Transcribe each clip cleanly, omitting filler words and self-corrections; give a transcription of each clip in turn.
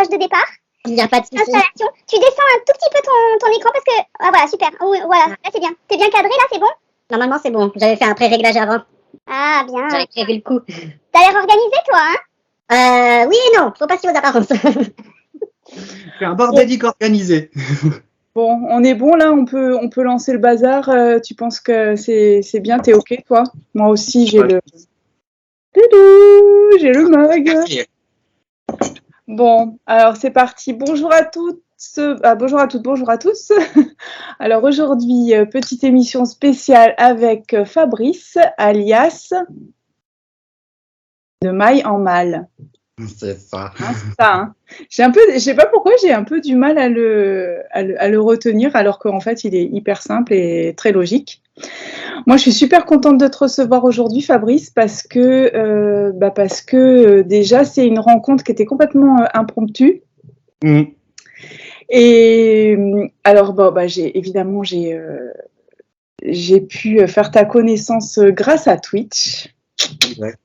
poche de départ. Il n'y a pas de souci. Installation. Tu descends un tout petit peu ton écran parce que... Ah voilà, super. Voilà, là c'est bien. T'es bien cadré là, c'est bon? Normalement, c'est bon. J'avais fait un pré-réglage avant. Ah, bien. J'avais prévu le coup. T'as l'air organisé, toi, hein? Oui et non. Faut pas se fier aux apparences. C'est un bordélique organisé. Bon, on est bon là, on peut lancer le bazar. Tu penses que c'est bien, t'es ok toi? Moi aussi j'ai le... Doudou, j'ai le mug. Bon, alors c'est parti. Bonjour à toutes. Bonjour à toutes, bonjour à tous. Alors aujourd'hui, petite émission spéciale avec Fabrice, alias de Maille en Mal. C'est ça. Hein, c'est ça, hein. Je sais pas pourquoi j'ai un peu du mal à le retenir, alors qu'en fait il est hyper simple et très logique. Moi, je suis super contente de te recevoir aujourd'hui, Fabrice, parce que déjà c'est une rencontre qui était complètement impromptue. Mm. Et alors, j'ai pu faire ta connaissance grâce à Twitch. Ouais.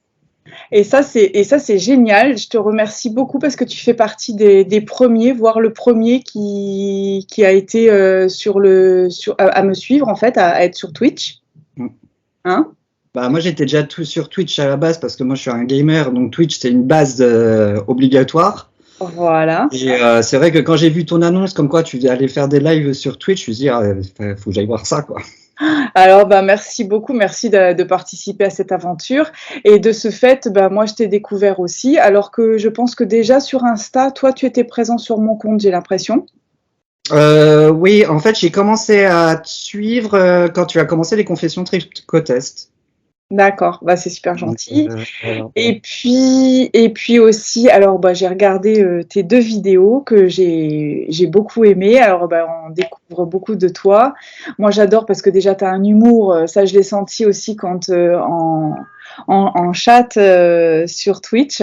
Et ça, c'est génial. Je te remercie beaucoup parce que tu fais partie des premiers, voire le premier qui a été à me suivre, en fait, à être sur Twitch. Hein? Bah, moi, j'étais déjà tout sur Twitch à la base parce que moi, je suis un gamer. Donc, Twitch, c'est une base obligatoire. Voilà. Et c'est vrai que quand j'ai vu ton annonce comme quoi tu allais faire des lives sur Twitch, je me suis dit, faut que j'aille voir ça, quoi. Alors, merci beaucoup, merci de participer à cette aventure. Et de ce fait, moi, je t'ai découvert aussi, alors que je pense que déjà sur Insta, toi, tu étais présent sur mon compte, j'ai l'impression. Oui, en fait, j'ai commencé à te suivre quand tu as commencé les confessions Tricotest. D'accord, c'est super gentil. Voilà. Et puis aussi, alors j'ai regardé tes 2 vidéos que j'ai beaucoup aimées. Alors on découvre beaucoup de toi. Moi j'adore parce que déjà tu as un humour, ça je l'ai senti aussi quand en chat sur Twitch.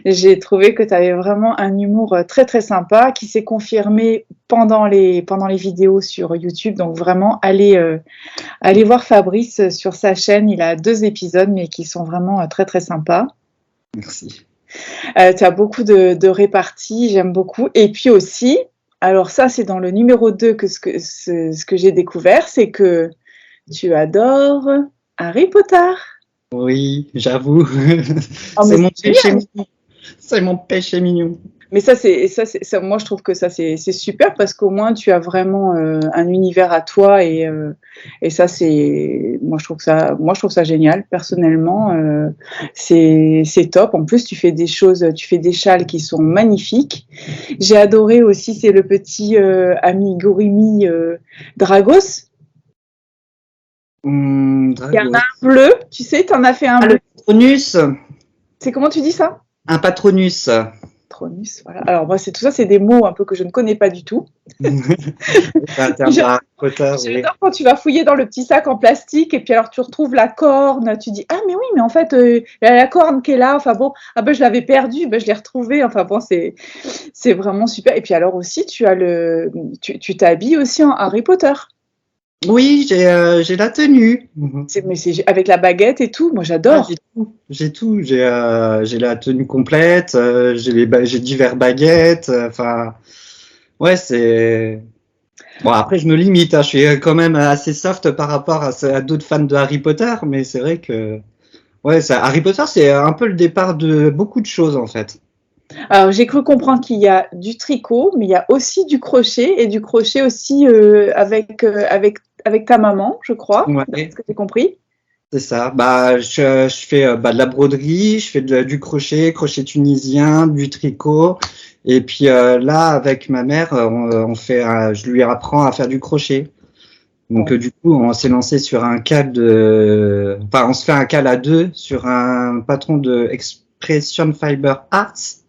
J'ai trouvé que tu avais vraiment un humour très très sympa qui s'est confirmé pendant les vidéos sur YouTube. Donc vraiment, allez voir Fabrice sur sa chaîne. Il a 2 épisodes, mais qui sont vraiment très très sympas. Merci. Tu as beaucoup de réparties, j'aime beaucoup. Et puis aussi, alors ça c'est dans le numéro 2 que ce que j'ai découvert, c'est que tu adores Harry Potter. Oui, j'avoue. Oh, c'est mon péché mignon. C'est mon péché mignon. Mais moi je trouve que ça c'est super parce qu'au moins tu as vraiment un univers à toi et ça moi je trouve ça génial personnellement, c'est top. En plus tu fais des châles qui sont magnifiques. J'ai adoré aussi, c'est le petit amigurumi Dragos. Dragos. Il y en a un bleu, tu sais, tu en as fait un bleu. Le Patronus. C'est comment tu dis ça? Un Patronus. Patronus, voilà. Alors moi, tout ça, c'est des mots un peu que je ne connais pas du tout. J'adore quand tu vas fouiller dans le petit sac en plastique et puis alors tu retrouves la corne, tu dis ah mais oui, mais en fait il y a la corne qui est là. Enfin bon, je l'avais perdue, je l'ai retrouvée. Enfin bon, c'est vraiment super. Et puis alors aussi tu tu t'habilles aussi en Harry Potter. Oui, j'ai la tenue. Mais c'est avec la baguette et tout. Moi j'adore. J'ai tout. J'ai la tenue complète. J'ai divers baguettes. Enfin, ouais, c'est. Bon, après, je me limite. Je suis quand même assez soft par rapport à d'autres fans de Harry Potter, mais c'est vrai que, ouais, Harry Potter, c'est un peu le départ de beaucoup de choses en fait. Alors, j'ai cru comprendre qu'il y a du tricot, mais il y a aussi du crochet, et du crochet aussi avec ta maman, je crois. Ouais. Est-ce que tu as compris? C'est ça. Je fais de la broderie, je fais du crochet tunisien, du tricot. Et puis là, avec ma mère, je lui apprends à faire du crochet. Donc du coup, on s'est lancé sur un cal on se fait un cal à 2 sur un patron de Expression Fiber Arts.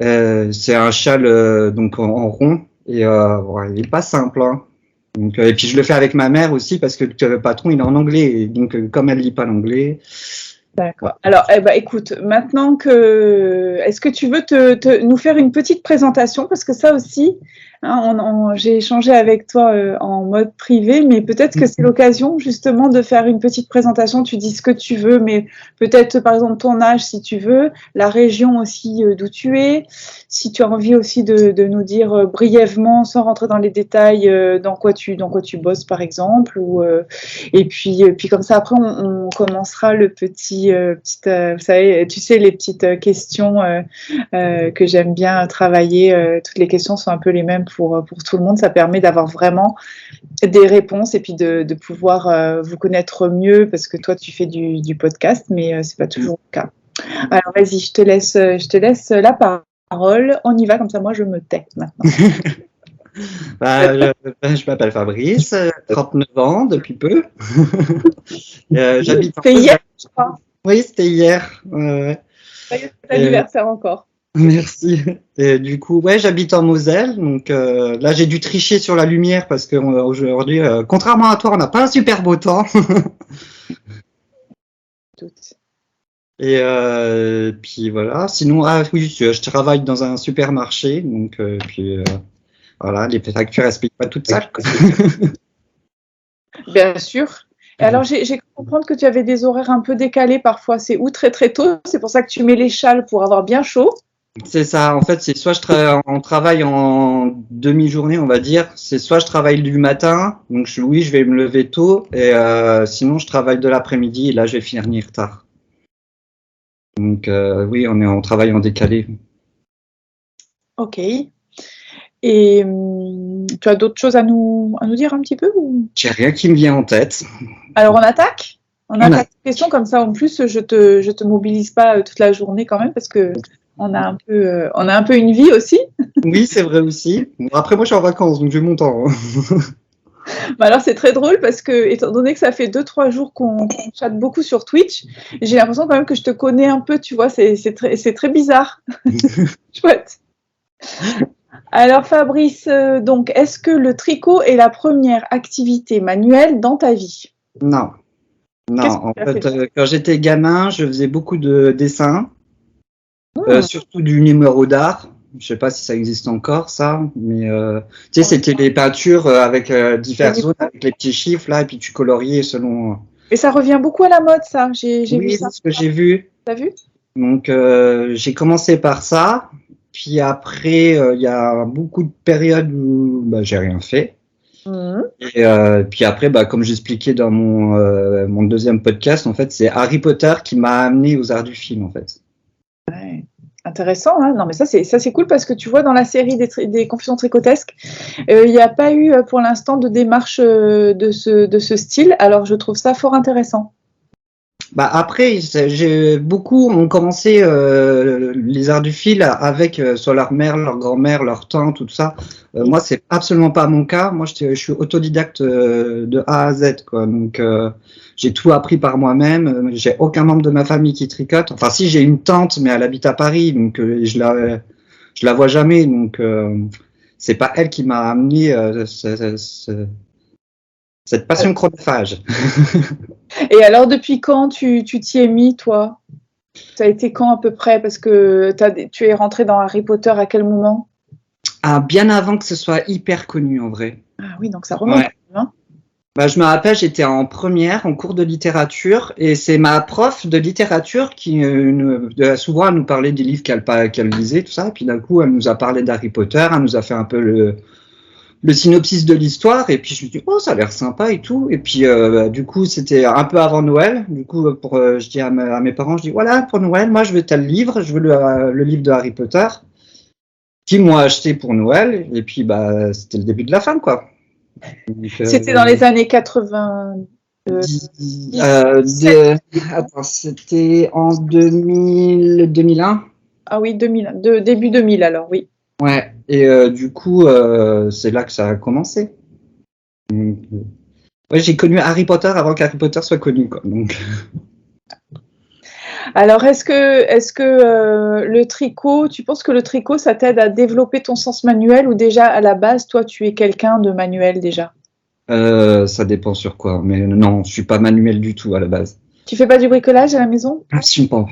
C'est un châle donc en rond et il est pas simple. Hein. Donc, et puis je le fais avec ma mère aussi parce que le patron il est en anglais et donc comme elle lit pas l'anglais. D'accord. Alors écoute, maintenant est-ce que tu veux nous faire une petite présentation parce que ça aussi Hein, j'ai échangé avec toi en mode privé, mais peut-être que c'est l'occasion justement de faire une petite présentation. Tu dis ce que tu veux, mais peut-être par exemple ton âge si tu veux, la région aussi d'où tu es, si tu as envie aussi de nous dire brièvement, sans rentrer dans les détails, dans quoi tu bosses par exemple, et puis comme ça après on commencera le vous savez, tu sais les petites questions que j'aime bien travailler. Toutes les questions sont un peu les mêmes pour tout le monde. Ça permet d'avoir vraiment des réponses et puis de pouvoir vous connaître mieux parce que toi, tu fais du podcast, mais c'est pas toujours le cas. Alors, vas-y, je te laisse la parole. On y va, comme ça, moi, je me tais maintenant. Je m'appelle Fabrice, 39 ans depuis peu. J'habite C'était hier, je crois. Oui, c'était hier. C'est anniversaire encore. Merci. Et du coup, ouais, j'habite en Moselle, donc là j'ai dû tricher sur la lumière parce que aujourd'hui, contrairement à toi, on n'a pas un super beau temps. Et puis voilà. Sinon, oui, je travaille dans un supermarché, donc voilà, les factures elles se payent pas toutes seules. Bien sûr. Et alors, j'ai cru comprendre que tu avais des horaires un peu décalés parfois. C'est ou très très tôt, c'est pour ça que tu mets les châles pour avoir bien chaud. C'est ça, en fait, c'est soit on travaille en demi-journée, on va dire, c'est soit je travaille du matin, donc oui, je vais me lever tôt, et sinon je travaille de l'après-midi, et là je vais finir tard. Donc oui, on travaille en décalé. Ok. Et tu as d'autres choses à nous dire un petit peu ou... J'ai rien qui me vient en tête. Alors on attaque. On attaque la question comme ça. En plus, je te mobilise pas toute la journée quand même parce que on a un peu une vie aussi. Oui, c'est vrai aussi. Bon, après, moi, je suis en vacances, donc j'ai mon temps. Bah alors, c'est très drôle parce que, étant donné que ça fait 2-3 jours qu'on chatte beaucoup sur Twitch, j'ai l'impression quand même que je te connais un peu, tu vois, c'est très bizarre. Chouette. Alors, Fabrice, donc, est-ce que le tricot est la première activité manuelle dans ta vie? Non. En fait, quand j'étais gamin, je faisais beaucoup de dessins. Surtout du numéro d'art. Je sais pas si ça existe encore, ça, mais tu sais, c'était les peintures avec diverses zones, avec les petits chiffres là, et puis tu coloriais selon. Et ça revient beaucoup à la mode, ça. J'ai vu ça. Oui, c'est ce que j'ai vu. T'as vu? Donc j'ai commencé par ça, puis après il y a beaucoup de périodes où j'ai rien fait. Et puis après, comme j'expliquais dans mon deuxième podcast, en fait, c'est Harry Potter qui m'a amené aux arts du film, en fait. Ouais. Intéressant, hein. Non mais ça c'est cool parce que tu vois dans la série des Confessions tricotesques, il n'y a pas eu pour l'instant de démarche de ce style, alors je trouve ça fort intéressant. Après, beaucoup ont commencé les arts du fil avec soit leur mère, leur grand-mère, leur tante, tout ça. Moi, c'est absolument pas mon cas. Moi, je suis autodidacte de A à Z, quoi. Donc, j'ai tout appris par moi-même. J'ai aucun membre de ma famille qui tricote. Enfin, si, j'ai une tante, mais elle habite à Paris, donc je la vois jamais. Donc, c'est pas elle qui m'a amené cette passion chronophage. Et alors, depuis quand tu t'y es mis, toi? Ça a été quand à peu près? Parce que tu es rentré dans Harry Potter à quel moment? Bien avant que ce soit hyper connu, en vrai. Ah oui, donc ça remonte. Ouais. Hein. Je me rappelle, j'étais en première, en cours de littérature, et c'est ma prof de littérature qui souvent elle nous parlait des livres qu'elle lisait, tout ça, et puis d'un coup, elle nous a parlé d'Harry Potter, elle nous a fait un peu le synopsis de l'histoire, et puis je me suis dit, oh, ça a l'air sympa et tout, et puis du coup, c'était un peu avant Noël, du coup, je dis à mes parents, je dis, voilà, pour Noël, moi, je veux tel livre, je veux le livre de Harry Potter, qu'ils m'ont acheté pour Noël, et puis, c'était le début de la fin, quoi. C'était dans les années 80. Attends, c'était en 2001. Ah oui, 2000, début 2000 alors, oui. Ouais, et du coup, c'est là que ça a commencé. Donc, j'ai connu Harry Potter avant qu'Harry Potter soit connu, quoi. Donc. Alors, est-ce que le tricot, tu penses que le tricot, ça t'aide à développer ton sens manuel ou déjà à la base, toi, tu es quelqu'un de manuel déjà? Ça dépend sur quoi, mais non, je suis pas manuel du tout à la base. Tu fais pas du bricolage à la maison? Absolument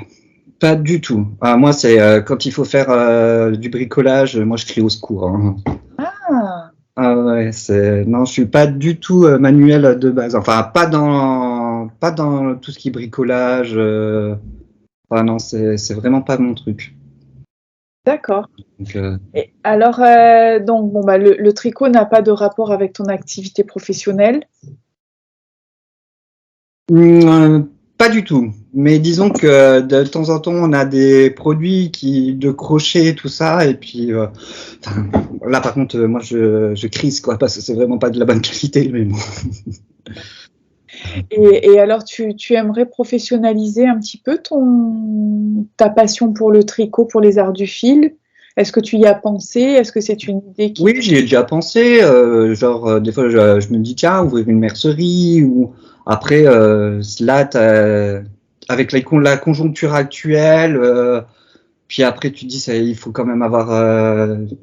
pas du tout. Moi, c'est quand il faut faire du bricolage, moi je crie au secours. Hein. Ah ouais, non, je suis pas du tout manuel de base. Enfin, pas dans tout ce qui est bricolage. Enfin, non, c'est vraiment pas mon truc. D'accord. Donc, Et alors, donc, bon, bah, le tricot n'a pas de rapport avec ton activité professionnelle? pas du tout. Mais disons que de temps en temps, on a des produits de crochet, tout ça, et puis enfin, là, par contre, moi, je crise, quoi, parce que c'est vraiment pas de la bonne qualité, mais bon. Et alors, tu aimerais professionnaliser un petit peu ta passion pour le tricot, pour les arts du fil? Est-ce que tu y as pensé? Est-ce que c'est une idée qui... Oui, j'y ai déjà pensé. Des fois, je me dis, tiens, ouvrir une mercerie. Ou après, là, avec la conjoncture actuelle, puis après, tu dis, il faut quand même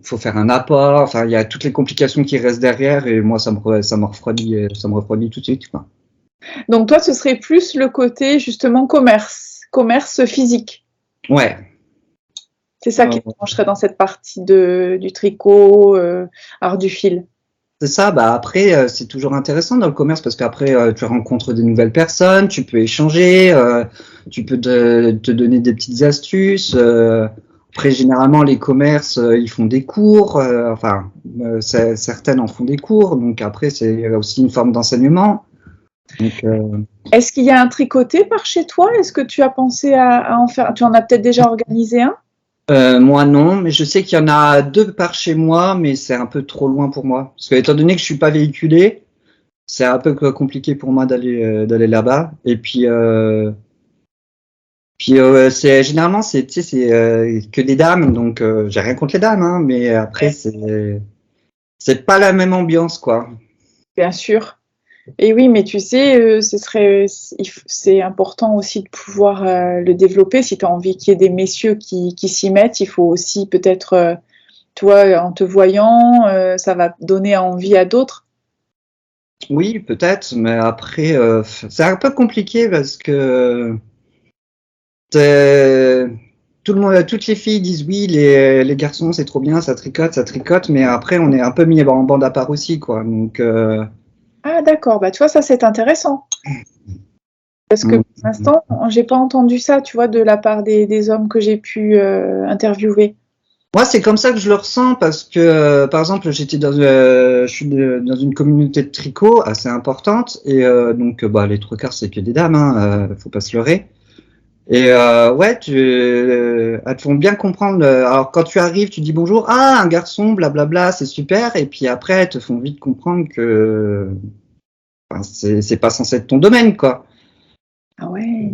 faut faire un apport. Enfin, il y a toutes les complications qui restent derrière. Et moi, ça me refroidit tout de suite, quoi. Donc, toi, ce serait plus le côté, justement, commerce physique. Ouais. C'est ça qui te brancherait dans cette partie du tricot, art du fil. C'est ça, bah après, c'est toujours intéressant dans le commerce parce qu'après, tu rencontres des nouvelles personnes, tu peux échanger, tu peux te donner des petites astuces. Après, généralement, les commerces, ils font des cours, certaines en font des cours, donc après, c'est aussi une forme d'enseignement. Donc, Est-ce qu'il y a un tricoté par chez toi? Est-ce que tu as pensé à en faire? Tu en as peut-être déjà organisé un? moi non, mais je sais qu'il y en a 2 par chez moi, mais c'est un peu trop loin pour moi. Parce que étant donné que je suis pas véhiculé, c'est un peu compliqué pour moi d'aller là-bas. Et puis c'est généralement tu sais, c'est que des dames, donc j'ai rien contre les dames, hein, mais après c'est pas la même ambiance, quoi. Bien sûr. Et oui, mais tu sais, c'est important aussi de pouvoir le développer. Si tu as envie qu'il y ait des messieurs qui s'y mettent, il faut aussi peut-être, toi, en te voyant, ça va donner envie à d'autres. Oui, peut-être, mais après c'est un peu compliqué parce que tout le monde, toutes les filles disent oui, les garçons c'est trop bien, ça tricote, mais après on est un peu mis en bande à part aussi, quoi. Donc Ah d'accord, bah tu vois, ça c'est intéressant. Parce que pour l'instant, j'ai pas entendu ça, tu vois, de la part des hommes que j'ai pu interviewer. moi, c'est comme ça que je le ressens parce que, par exemple, je suis dans une communauté de tricot assez importante et donc, bah, les 3/4 c'est que des dames, hein, faut pas se leurrer. Et ouais, elles te font bien comprendre. Alors, quand tu arrives, tu dis bonjour, ah, un garçon, blablabla, c'est super. Et puis après, elles te font vite comprendre que, enfin, c'est pas censé être ton domaine, quoi. Ah ouais.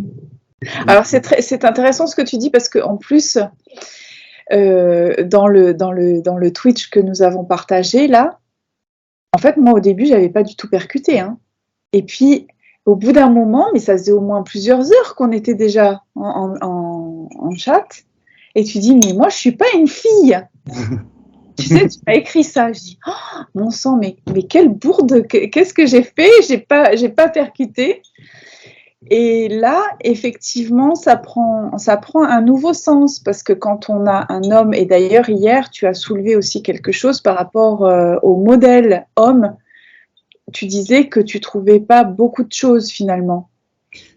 Alors c'est intéressant ce que tu dis parce qu'en plus, dans le Twitch que nous avons partagé là, en fait, moi au début, j'avais pas du tout percuté, hein. Et puis, au bout d'un moment, mais ça faisait au moins plusieurs heures qu'on était déjà en chat, et tu dis, mais moi, je suis pas une fille. Tu sais, tu m'as écrit ça. Je dis, oh, mon sang, mais quelle bourde, qu'est-ce que j'ai fait? J'ai pas percuté. Et là, effectivement, ça prend un nouveau sens parce que quand on a un homme, et d'ailleurs hier, tu as soulevé aussi quelque chose par rapport au modèle homme, tu disais que tu trouvais pas beaucoup de choses finalement.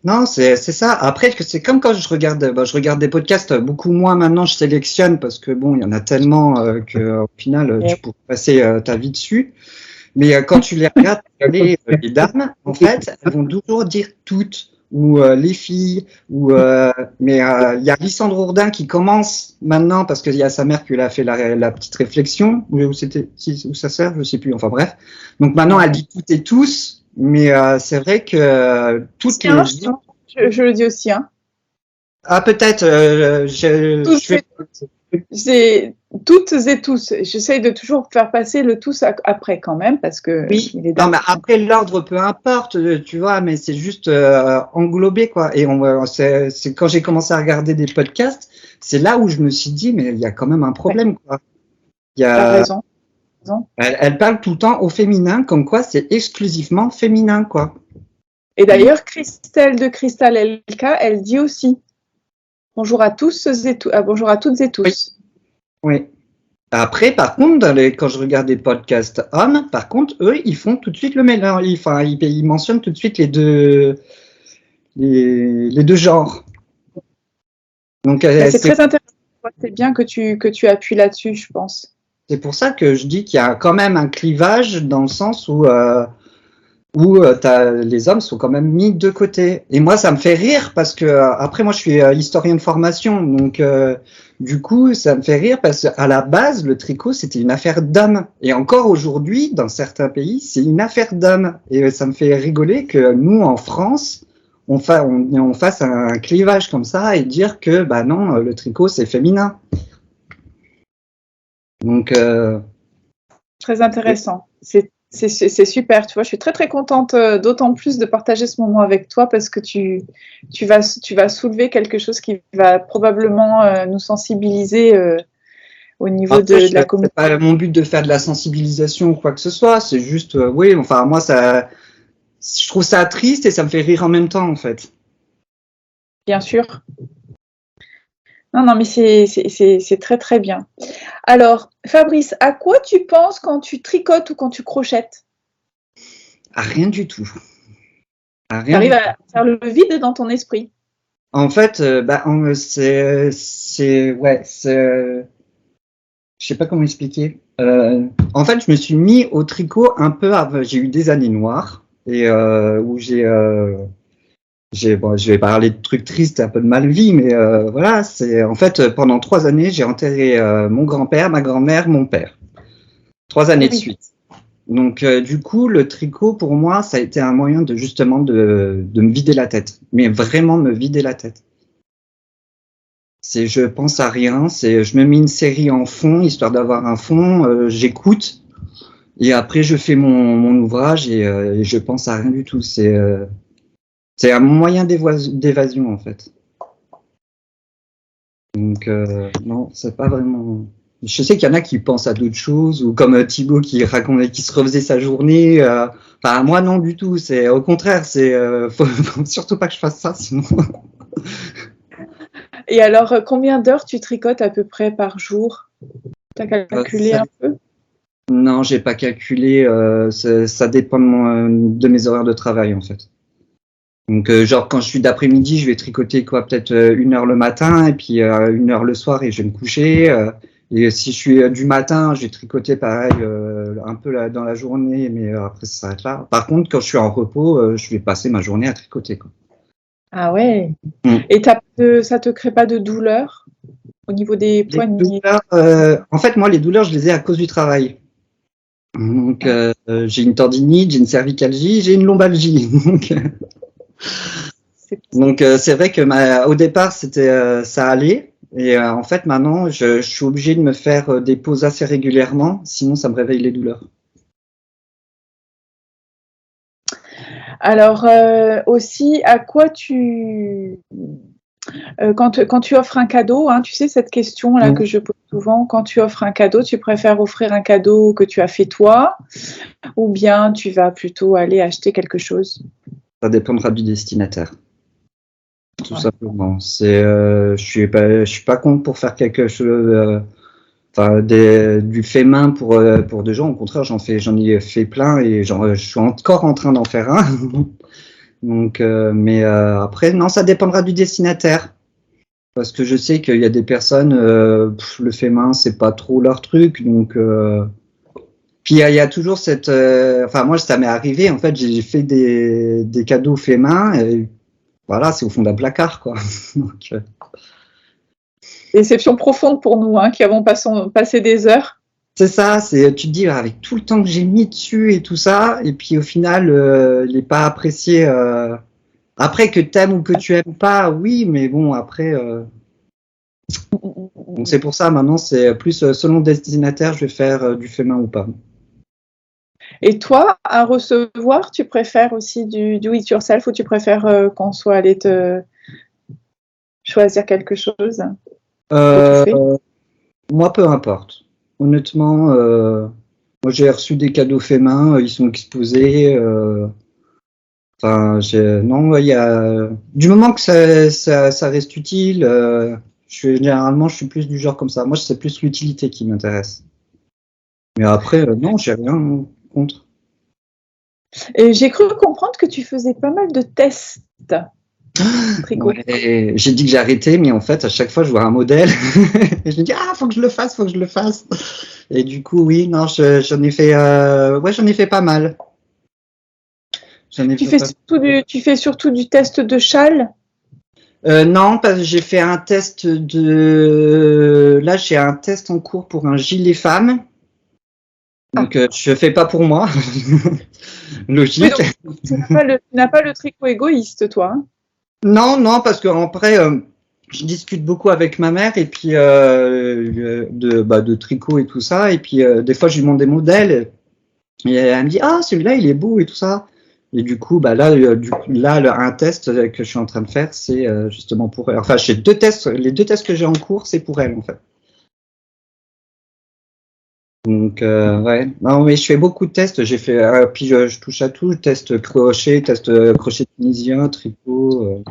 Non, c'est ça. Après, c'est comme quand je regarde des podcasts, beaucoup moins maintenant, je sélectionne parce que bon, il y en a tellement qu'au final, tu pourrais passer ta vie dessus. Mais quand tu les regardes, les dames, en fait, elles vont toujours dire toutes ou les filles mais il y a Lysandre Ourdin qui commence maintenant parce qu'il y a sa mère qui lui a fait la petite réflexion où sa sœur, je sais plus. Enfin bref. Donc maintenant, elle dit toutes et tous. Mais c'est vrai que toutes les... Je le dis aussi. Hein. Ah, peut-être. C'est toutes et tous. J'essaye de toujours faire passer le tous après quand même parce que. Oui. Non, mais après l'ordre, peu importe, tu vois, mais c'est juste englobé, quoi. Et c'est quand j'ai commencé à regarder des podcasts, c'est là où je me suis dit, mais il y a quand même un problème, quoi. T'as raison. Elle parle tout le temps au féminin, comme quoi c'est exclusivement féminin, quoi. Et d'ailleurs, Christelle de Cristal LK, elle dit aussi bonjour à tous et bonjour à toutes et tous. Oui. Après, par contre, quand je regarde des podcasts hommes, par contre, eux, ils font tout de suite le mélange. Ils mentionnent tout de suite les deux genres. Donc, C'est très intéressant. C'est bien que tu appuies là-dessus, je pense. c'est pour ça que je dis qu'il y a quand même un clivage dans le sens où les hommes sont quand même mis de côté. Et moi, ça me fait rire parce que, après, moi, je suis historien de formation. Donc, du coup, ça me fait rire parce qu'à la base, le tricot, c'était une affaire d'hommes. Et encore aujourd'hui, dans certains pays, c'est une affaire d'hommes. Et ça me fait rigoler que nous, en France, on fasse un clivage comme ça et dire que, bah non, le tricot, c'est féminin. Donc, Très intéressant. C'est super. Tu vois, je suis très, très contente d'autant plus de partager ce moment avec toi parce que tu vas soulever quelque chose qui va probablement nous sensibiliser au niveau de la communauté. C'est pas mon but de faire de la sensibilisation ou quoi que ce soit. C'est juste, oui, enfin, moi, je trouve ça triste et ça me fait rire en même temps, en fait. Bien sûr. Non, mais c'est très, très bien. Alors, Fabrice, à quoi tu penses quand tu tricotes ou quand tu crochettes? À rien du tout. Tu arrives à faire le vide dans ton esprit. En fait, je sais pas comment expliquer. En fait, je me suis mis au tricot un peu avant. J'ai eu des années noires et où je vais parler de trucs tristes, un peu de mal vie, mais voilà, en fait, pendant 3 années, j'ai enterré mon grand-père, ma grand-mère, mon père. 3 années de suite. Donc, du coup, le tricot, pour moi, ça a été un moyen de justement de me vider la tête, mais vraiment me vider la tête. Je pense à rien, je me mets une série en fond, histoire d'avoir un fond, j'écoute, et après, je fais mon ouvrage et je pense à rien du tout. C'est un moyen d'évasion, en fait. Donc, non, c'est pas vraiment... Je sais qu'il y en a qui pensent à d'autres choses, ou comme Thibaut qui racontait, qui se refaisait sa journée. Enfin, moi, non, du tout. C'est au contraire, faut surtout pas que je fasse ça, sinon... Et alors, combien d'heures tu tricotes à peu près par jour? Tu as calculé un peu? Non, j'ai pas calculé. Ça dépend de mes horaires de travail, en fait. Donc, genre, quand je suis d'après-midi, je vais tricoter peut-être 1 heure le matin et puis 1 heure le soir et je vais me coucher. Et si je suis du matin, je vais tricoter pareil un peu dans la journée, mais après ça s'arrête là. Par contre, quand je suis en repos, je vais passer ma journée à tricoter, quoi. Ah ouais. Et ça te crée pas de douleur au niveau des poignets? En fait, moi, les douleurs, je les ai à cause du travail. Donc, j'ai une tendinite, j'ai une cervicalgie, j'ai une lombalgie. Donc, c'est vrai que au départ, ça allait. Et en fait, maintenant, je suis obligé de me faire des pauses assez régulièrement, sinon ça me réveille les douleurs. Alors, aussi, à quoi quand tu offres un cadeau, hein, tu sais, cette question-là que je pose souvent, quand tu offres un cadeau, tu préfères offrir un cadeau que tu as fait toi, ou bien tu vas plutôt aller acheter quelque chose? Ça dépendra du destinataire. Tout simplement. Je suis pas contre pour faire quelque chose, du fait main pour des gens. Au contraire, j'en ai fait plein et je suis encore en train d'en faire un. Donc, mais après, non, ça dépendra du destinataire. Parce que je sais qu'il y a des personnes, le fait main, c'est pas trop leur truc. Donc, puis il y a toujours moi, ça m'est arrivé. En fait, j'ai fait des cadeaux fait main. Et, voilà, c'est au fond d'un placard, quoi. Donc, déception profonde pour nous, hein, qui avons passé des heures. C'est ça, tu te dis, avec tout le temps que j'ai mis dessus et tout ça, et puis au final, il n'est pas apprécié. Après, que tu aimes ou que tu aimes pas, oui, mais bon, après... Donc c'est pour ça, maintenant, c'est plus selon le destinataire, je vais faire du fait main ou pas. Et toi, à recevoir, tu préfères aussi du do it yourself ou tu préfères qu'on soit allé te choisir quelque chose Moi, peu importe. Honnêtement, moi j'ai reçu des cadeaux faits main, ils sont exposés. Non, du moment que ça reste utile, Généralement, je suis plus du genre comme ça. Moi, c'est plus l'utilité qui m'intéresse. Mais après, non, j'ai rien contre. Et j'ai cru comprendre que tu faisais pas mal de tests. Tricot. Ouais, j'ai dit que j'ai arrêté, mais en fait, à chaque fois, je vois un modèle et je me dis, ah, faut que je le fasse, faut que je le fasse. Et du coup, oui, non, j'en ai fait, ouais, j'en ai fait pas mal. Tu fais surtout du test de châle? Non, parce que j'ai fait un test là, j'ai un test en cours pour un gilet femme. Donc, je fais pas pour moi. Logique. Oui, donc, tu n'as pas le tricot égoïste, toi. Hein. Non, parce que après, je discute beaucoup avec ma mère et puis de tricot et tout ça. Et puis des fois, je lui demande des modèles et elle me dit ah celui-là il est beau et tout ça. Et du coup, bah là, un test que je suis en train de faire, c'est justement pour elle. Enfin, j'ai 2 tests. Les 2 tests que j'ai en cours, c'est pour elle en fait. Donc ouais, non mais je fais beaucoup de tests. J'ai fait puis je touche à tout, test crochet, crochet tunisien, tricot.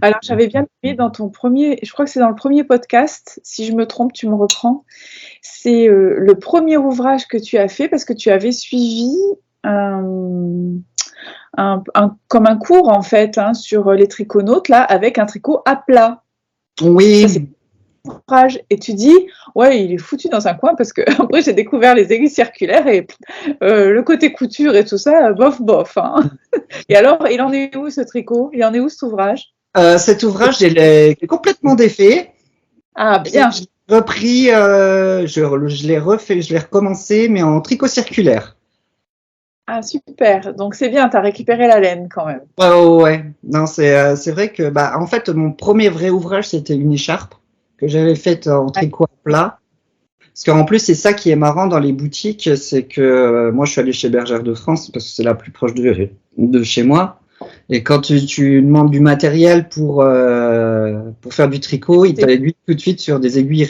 Alors j'avais bien aimé dans ton premier, je crois que c'est dans le premier podcast. Si je me trompe, tu me reprends. C'est le premier ouvrage que tu as fait parce que tu avais suivi comme un cours en fait sur les triconautes là avec un tricot à plat. Oui. Ça, ouvrage et tu dis ouais il est foutu dans un coin parce que après j'ai découvert les aiguilles circulaires et le côté couture et tout ça bof hein. Et alors il en est où ce tricot, il en est où cet ouvrage? Cet ouvrage il est complètement défait. Ah bien. J'ai repris, je l'ai refait, je l'ai recommencé mais en tricot circulaire. Ah super, donc c'est bien, tu as récupéré la laine quand même. Ouais. Non c'est vrai que en fait mon premier vrai ouvrage c'était une écharpe que j'avais faite en tricot à plat. Parce qu'en plus, c'est ça qui est marrant dans les boutiques, c'est que moi, je suis allé chez Bergère de France parce que c'est la plus proche de chez moi. Et quand tu demandes du matériel pour faire du tricot, ils t'aiguillent tout de suite sur des aiguilles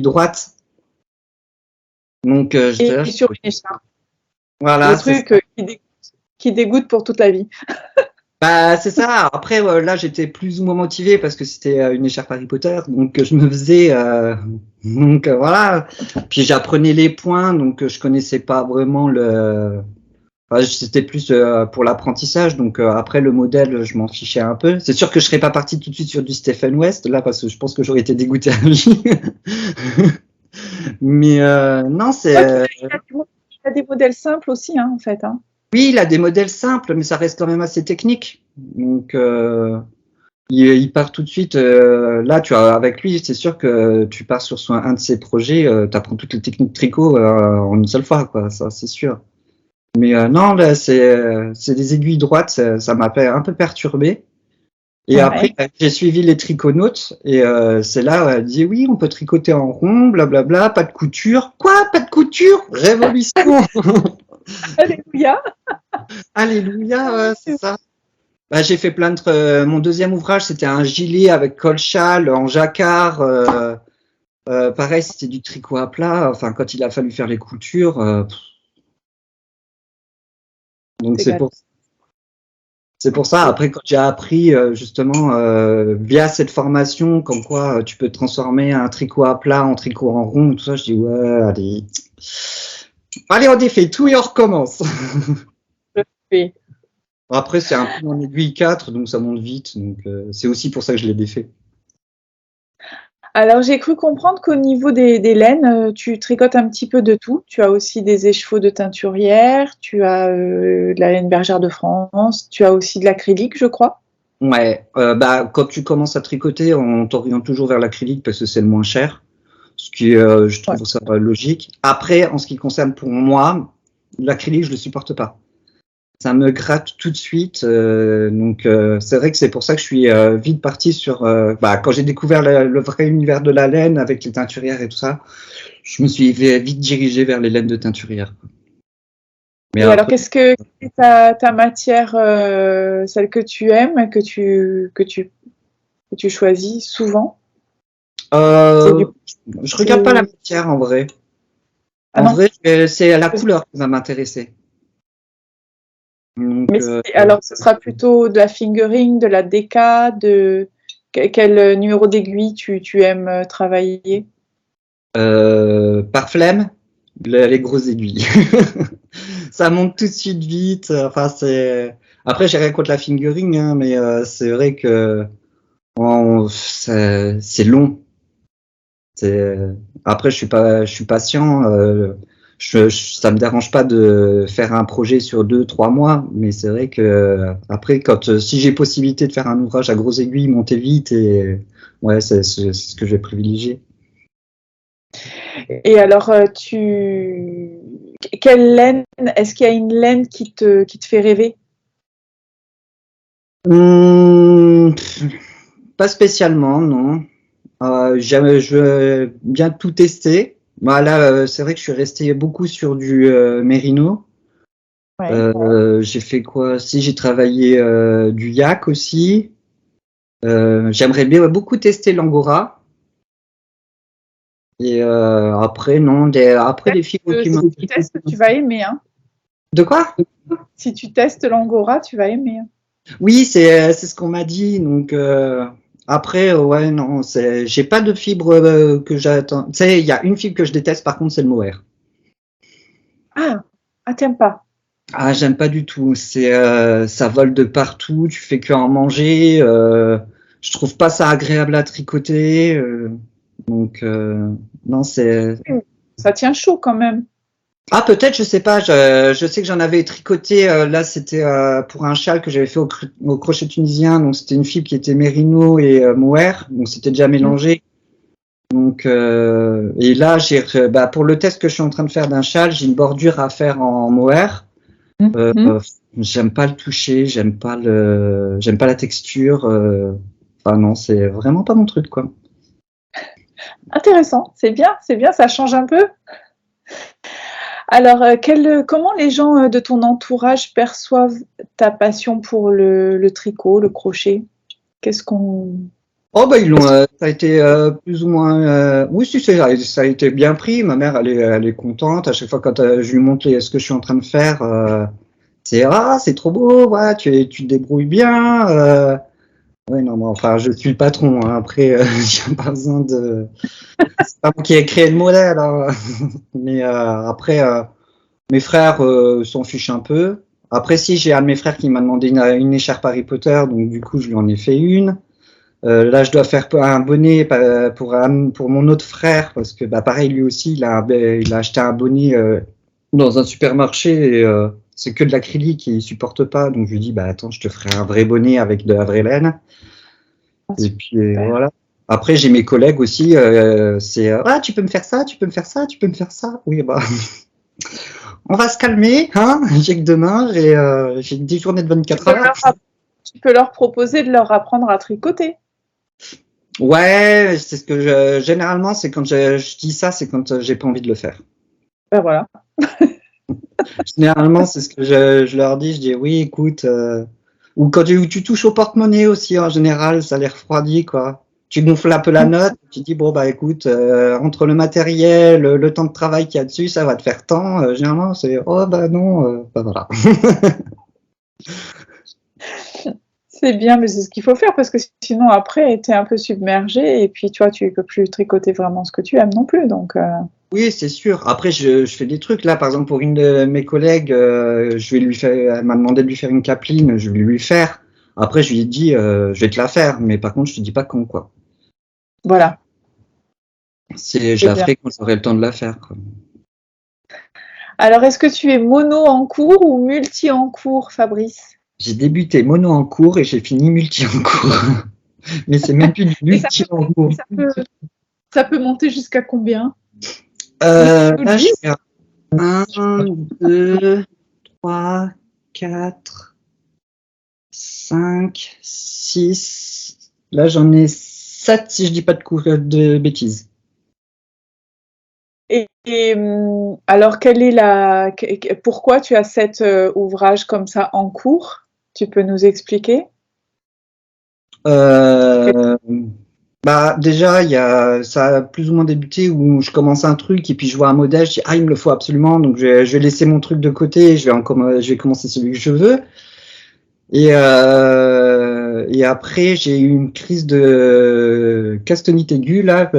droites. Donc, et sur une écharpe. Voilà. Le truc qui dégoûte pour toute la vie. C'est ça. Après, là, j'étais plus ou moins motivé parce que c'était une écharpe Harry Potter, donc je me faisais, donc voilà. Puis j'apprenais les points, donc je connaissais pas vraiment c'était plus pour l'apprentissage. Donc après le modèle, je m'en fichais un peu. C'est sûr que je serais pas parti tout de suite sur du Stephen West là parce que je pense que j'aurais été dégoûté à vie. Mais non, c'est. Il y a des modèles simples aussi, en fait. Oui, il a des modèles simples, mais ça reste quand même assez technique. Donc, il part tout de suite. Là, avec lui, c'est sûr que tu pars sur un de ses projets, tu apprends toutes les techniques de tricot en une seule fois, quoi. Ça, c'est sûr. Mais non, là, c'est des aiguilles droites, ça m'a un peu perturbé. Et après, j'ai suivi les triconautes et c'est là où elle dit oui, on peut tricoter en rond, blablabla, pas de couture. Quoi, pas de couture? Révolution. Alléluia. Alléluia, c'est ça. J'ai fait plein de. Mon deuxième ouvrage, c'était un gilet avec col-châle en jacquard. Pareil, c'était du tricot à plat. Enfin, quand il a fallu faire les coutures. Donc c'est pour ça. Après, quand j'ai appris justement via cette formation, comme quoi tu peux transformer un tricot à plat en tricot en rond, tout ça, je dis ouais, allez, on défait tout et on recommence. Après, c'est un peu en aiguille 4, donc ça monte vite. Donc c'est aussi pour ça que je l'ai défait. Alors, j'ai cru comprendre qu'au niveau des laines, tu tricotes un petit peu de tout. Tu as aussi des écheveaux de teinturière, tu as de la laine Bergère de France, tu as aussi de l'acrylique, je crois. Ouais, quand tu commences à tricoter, on t'oriente toujours vers l'acrylique parce que c'est le moins cher. Ce qui, je trouve ça logique. Après, en ce qui concerne pour moi, l'acrylique, je le supporte pas. Ça me gratte tout de suite. Donc, c'est vrai que c'est pour ça que je suis vite parti sur. Quand j'ai découvert le vrai univers de la laine avec les teinturières et tout ça, je me suis vite dirigé vers les laines de teinturière. Mais après, alors, qu'est-ce que ta matière, celle que tu aimes, que tu choisis souvent? Je regarde pas la matière en vrai. En vrai, c'est la couleur qui va m'intéresser. Donc, mais alors, ce sera plutôt de la fingering, de la déca, Quel numéro d'aiguille tu aimes travailler? Par flemme, les grosses aiguilles. Ça monte tout de suite vite. Enfin, Après, j'ai rien contre la fingering, hein, mais c'est vrai que c'est long. Après, je suis patient. Ça me dérange pas de faire un projet sur 2-3 mois, mais c'est vrai que après, si j'ai possibilité de faire un ouvrage à grosses aiguilles, monter vite, et ouais, c'est ce que je vais privilégier. Et alors, quelle laine, est-ce qu'il y a une laine qui te fait rêver? Pas spécialement, non. Je veux bien tout tester. Bah, là, c'est vrai que je suis resté beaucoup sur du mérino. Ouais. J'ai fait quoi? Si, j'ai travaillé du yak aussi. J'aimerais bien beaucoup tester l'angora. Et après, non, après les fibres qui Si tu testes, tu vas aimer. Hein. De quoi? Si tu testes l'angora, tu vas aimer. Hein. Oui, c'est ce qu'on m'a dit. Donc après, ouais, non, j'ai pas de fibre que j'attends. Tu sais, il y a une fibre que je déteste, par contre, c'est le mohair. T'aimes pas? Ah, j'aime pas du tout. Ça vole de partout. Tu fais que en manger. Je trouve pas ça agréable à tricoter. Donc non, c'est. Ça tient chaud quand même. Ah, peut-être, je sais pas. Je sais que j'en avais tricoté. Là, c'était pour un châle que j'avais fait au crochet tunisien. Donc, c'était une fibre qui était mérino et mohair. Donc, c'était déjà mélangé. Donc, et là, pour le test que je suis en train de faire d'un châle, j'ai une bordure à faire en mohair. J'aime pas le toucher, j'aime pas la texture. Enfin non, c'est vraiment pas mon truc, quoi. Intéressant, c'est bien, ça change un peu. Alors, comment les gens de ton entourage perçoivent ta passion pour le tricot, le crochet? Qu'est-ce qu'on... Oh bah ça a été plus ou moins. Oui, si, ça a été bien pris. Ma mère, elle est contente. À chaque fois quand je lui montre ce que je suis en train de faire, c'est trop beau. Ouais, tu te débrouilles bien. Ouais, non, mais enfin, je suis le patron. Hein. Après, j'ai pas besoin de. C'est pas moi qui ai créé le modèle. Hein. Mais après, mes frères s'en fichent un peu. Après, si, j'ai un de mes frères qui m'a demandé une écharpe Harry Potter, donc du coup, je lui en ai fait une. Là, je dois faire un bonnet pour mon autre frère, parce que pareil, lui aussi, il a acheté un bonnet dans un supermarché, et c'est que de l'acrylique, et il supporte pas. Donc, je lui dis, attends, je te ferai un vrai bonnet avec de la vraie laine. Et puis, voilà. Après, j'ai mes collègues aussi, tu peux me faire ça, tu peux me faire ça, tu peux me faire ça. Oui, on va se calmer, hein. J'ai que demain, j'ai 10 journées de 24 heures. Tu peux leur proposer de leur apprendre à tricoter. Ouais, c'est ce que généralement, c'est quand je dis ça, c'est quand j'ai pas envie de le faire. Ben voilà. Généralement, c'est ce que je leur dis. Je dis oui, écoute, ou quand tu touches au porte-monnaie aussi, en général, ça les refroidit, quoi. Tu gonfles un peu la note, tu dis bon écoute, entre le matériel, le temps de travail qu'il y a dessus, ça va te faire tant. Généralement, c'est non, voilà. C'est bien, mais c'est ce qu'il faut faire parce que sinon après, tu es un peu submergé et puis tu vois, tu peux plus tricoter vraiment ce que tu aimes non plus. Donc. Oui, c'est sûr. Après, je fais des trucs. Là, par exemple, pour une de mes collègues, elle m'a demandé de lui faire une capeline, je vais lui faire. Après, je lui ai dit, je vais te la faire, mais par contre, je te dis pas quand, quoi. Voilà. Je la ferai quand j'aurai le temps de la faire, quoi. Alors, est-ce que tu es mono en cours ou multi en cours, Fabrice? J'ai débuté mono en cours et j'ai fini multi en cours. Mais c'est même plus du multi en cours. Ça peut monter jusqu'à combien? Là, je fais 1, 2, 3, 4, 5, 6. Là, j'en ai 7 si je dis pas de bêtises. Et alors, pourquoi tu as 7 ouvrages comme ça en cours? Tu peux nous expliquer? Déjà, ça a plus ou moins débuté où je commence un truc et puis je vois un modèle, je dis il me le faut absolument, donc je vais laisser mon truc de côté et je vais commencer celui que je veux. Et et après, j'ai eu une crise de castonite aiguë, là,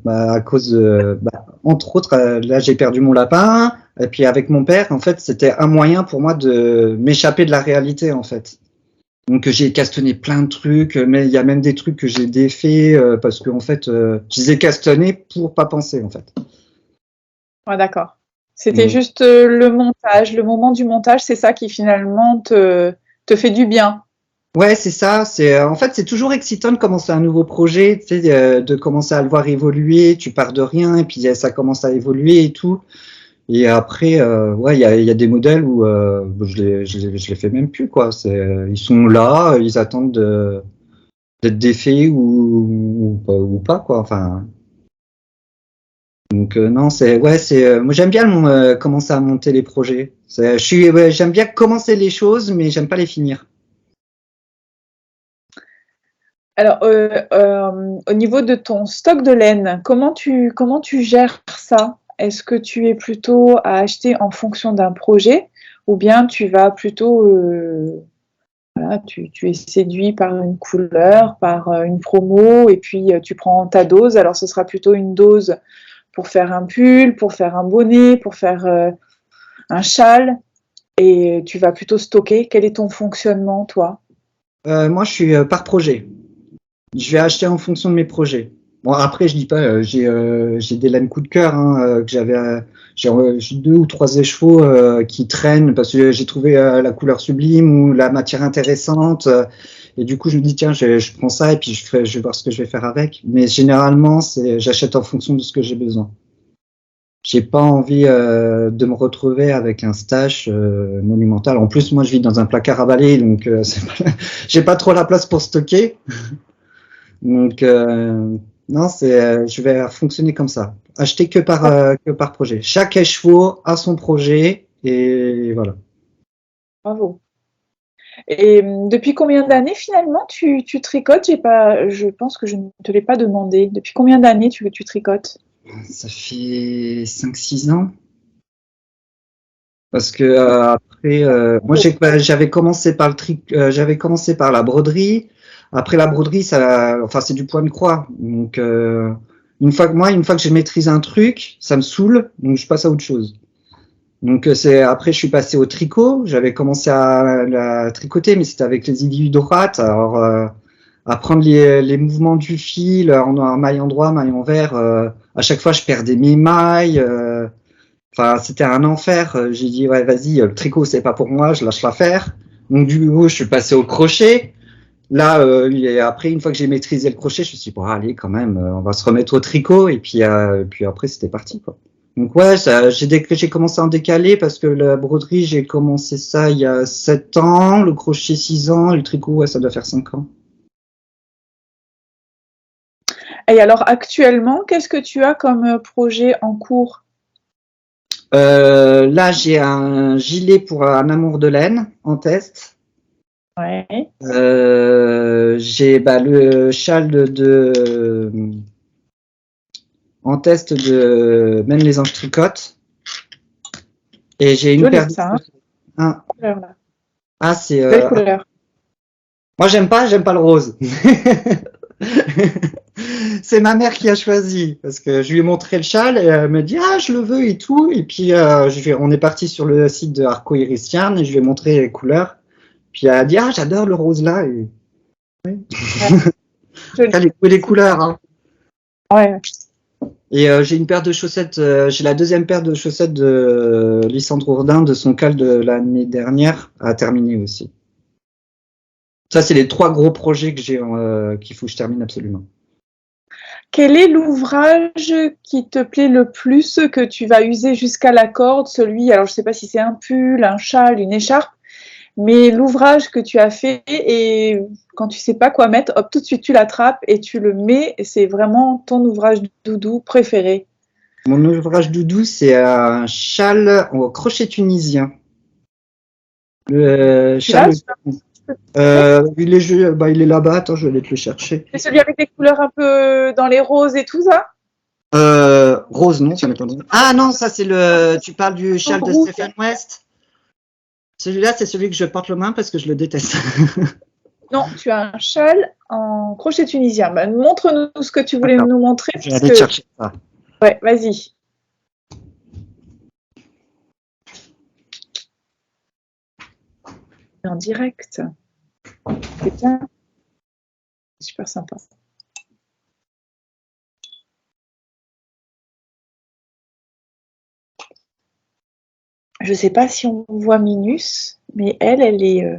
à cause de, entre autres, là, j'ai perdu mon lapin. Et puis avec mon père, en fait, c'était un moyen pour moi de m'échapper de la réalité, en fait. Donc j'ai castonné plein de trucs, mais il y a même des trucs que j'ai défaits parce que en fait, je les ai castonnés pour pas penser, en fait. Ouais, d'accord. C'était Mm. juste le montage, le moment du montage, c'est ça qui finalement te fait du bien. Ouais, c'est ça. C'est en fait, c'est toujours excitant de commencer un nouveau projet, tu sais, de commencer à le voir évoluer. Tu pars de rien et puis ça commence à évoluer et tout. Et après, ouais, il y a des modèles où je les fais même plus, quoi. Ils sont là, ils attendent d'être défaits ou pas, quoi. Enfin, donc non, moi j'aime bien commencer à monter les projets. Ouais, j'aime bien commencer les choses, mais j'aime pas les finir. Alors, au niveau de ton stock de laine, comment tu gères ça? Est-ce que tu es plutôt à acheter en fonction d'un projet ou bien tu vas plutôt, voilà, tu es séduit par une couleur, par une promo et puis tu prends ta dose. Alors, ce sera plutôt une dose pour faire un pull, pour faire un bonnet, pour faire un châle et tu vas plutôt stocker. Quel est ton fonctionnement, toi? Moi, je suis par projet. Je vais acheter en fonction de mes projets. Bon, après, je dis pas, j'ai des laines coup de cœur que j'ai 2 ou 3 écheveaux qui traînent parce que j'ai trouvé la couleur sublime ou la matière intéressante. Et du coup, je me dis tiens, je prends ça et puis je vais voir ce que je vais faire avec. Mais généralement, j'achète en fonction de ce que j'ai besoin. J'ai pas envie de me retrouver avec un stash monumental. En plus, moi, je vis dans un placard à balai, donc j'ai pas trop la place pour stocker. Donc, non, je vais fonctionner comme ça. Acheter que par projet. Chaque écheveau a son projet et voilà. Bravo. Et depuis combien d'années finalement tu tricotes? Je pense que je ne te l'ai pas demandé. Depuis combien d'années tu tricotes? Ça fait 5-6 ans. Parce que après, moi j'avais commencé par j'avais commencé par la broderie. Après la broderie, enfin c'est du point de croix. Donc une fois que j'ai maîtrisé un truc, ça me saoule, donc je passe à autre chose. Donc après je suis passé au tricot. J'avais commencé à tricoter, mais c'était avec les aiguilles droites. Alors apprendre les mouvements du fil en maille endroit, maille envers. À chaque fois je perdais mes mailles. Enfin, c'était un enfer. J'ai dit, ouais, vas-y, le tricot, c'est pas pour moi, je lâche l'affaire. Donc, du coup, je suis passé au crochet. Là, et après, une fois que j'ai maîtrisé le crochet, je me suis dit, bon, allez, quand même, on va se remettre au tricot. Et puis après, c'était parti, quoi. Donc, ouais, j'ai commencé à en décaler parce que la broderie, j'ai commencé ça il y a 7 ans, le crochet 6 ans, et le tricot, ouais, ça doit faire 5 ans. Et alors actuellement, qu'est-ce que tu as comme projet en cours? Là, j'ai un gilet pour un amour de laine en test. Ouais. J'ai le châle en test de même les anges tricotent. Et j'ai une Joli, paire de ça, hein, couleur, là. Ah, c'est Belle couleur. moi j'aime pas le rose. C'est ma mère qui a choisi parce que je lui ai montré le châle et elle me dit ah je le veux et tout et puis on est parti sur le site de Arco Iris Yarn et je lui ai montré les couleurs puis elle a dit ah j'adore le rose là et ouais. Les couleurs hein. Ouais. Et j'ai une paire de chaussettes j'ai la deuxième paire de chaussettes de Lysandre Ourdin de son cal de l'année dernière à terminer aussi. Ça c'est les 3 gros projets que j'ai qu'il faut que je termine absolument. Quel est l'ouvrage qui te plaît le plus, que tu vas user jusqu'à la corde? Alors je ne sais pas si c'est un pull, un châle, une écharpe, mais l'ouvrage que tu as fait et quand tu ne sais pas quoi mettre, hop, tout de suite tu l'attrapes et tu le mets, et c'est vraiment ton ouvrage doudou préféré. Mon ouvrage doudou, c'est un châle au crochet tunisien. Le châle. Il est là-bas. Attends, je vais aller te le chercher. C'est celui avec des couleurs un peu dans les roses et tout ça? Rose, non, ça m'étonne. Ah non, ça c'est tu parles du châle de Stephen West. Celui-là, c'est celui que je porte le moins parce que je le déteste. Non, tu as un châle en crochet tunisien. Bah, montre-nous ce que tu voulais nous montrer. Je vais aller chercher ça. Ouais, vas-y. En direct. C'est bien. Super sympa. Je ne sais pas si on voit Minus, mais elle est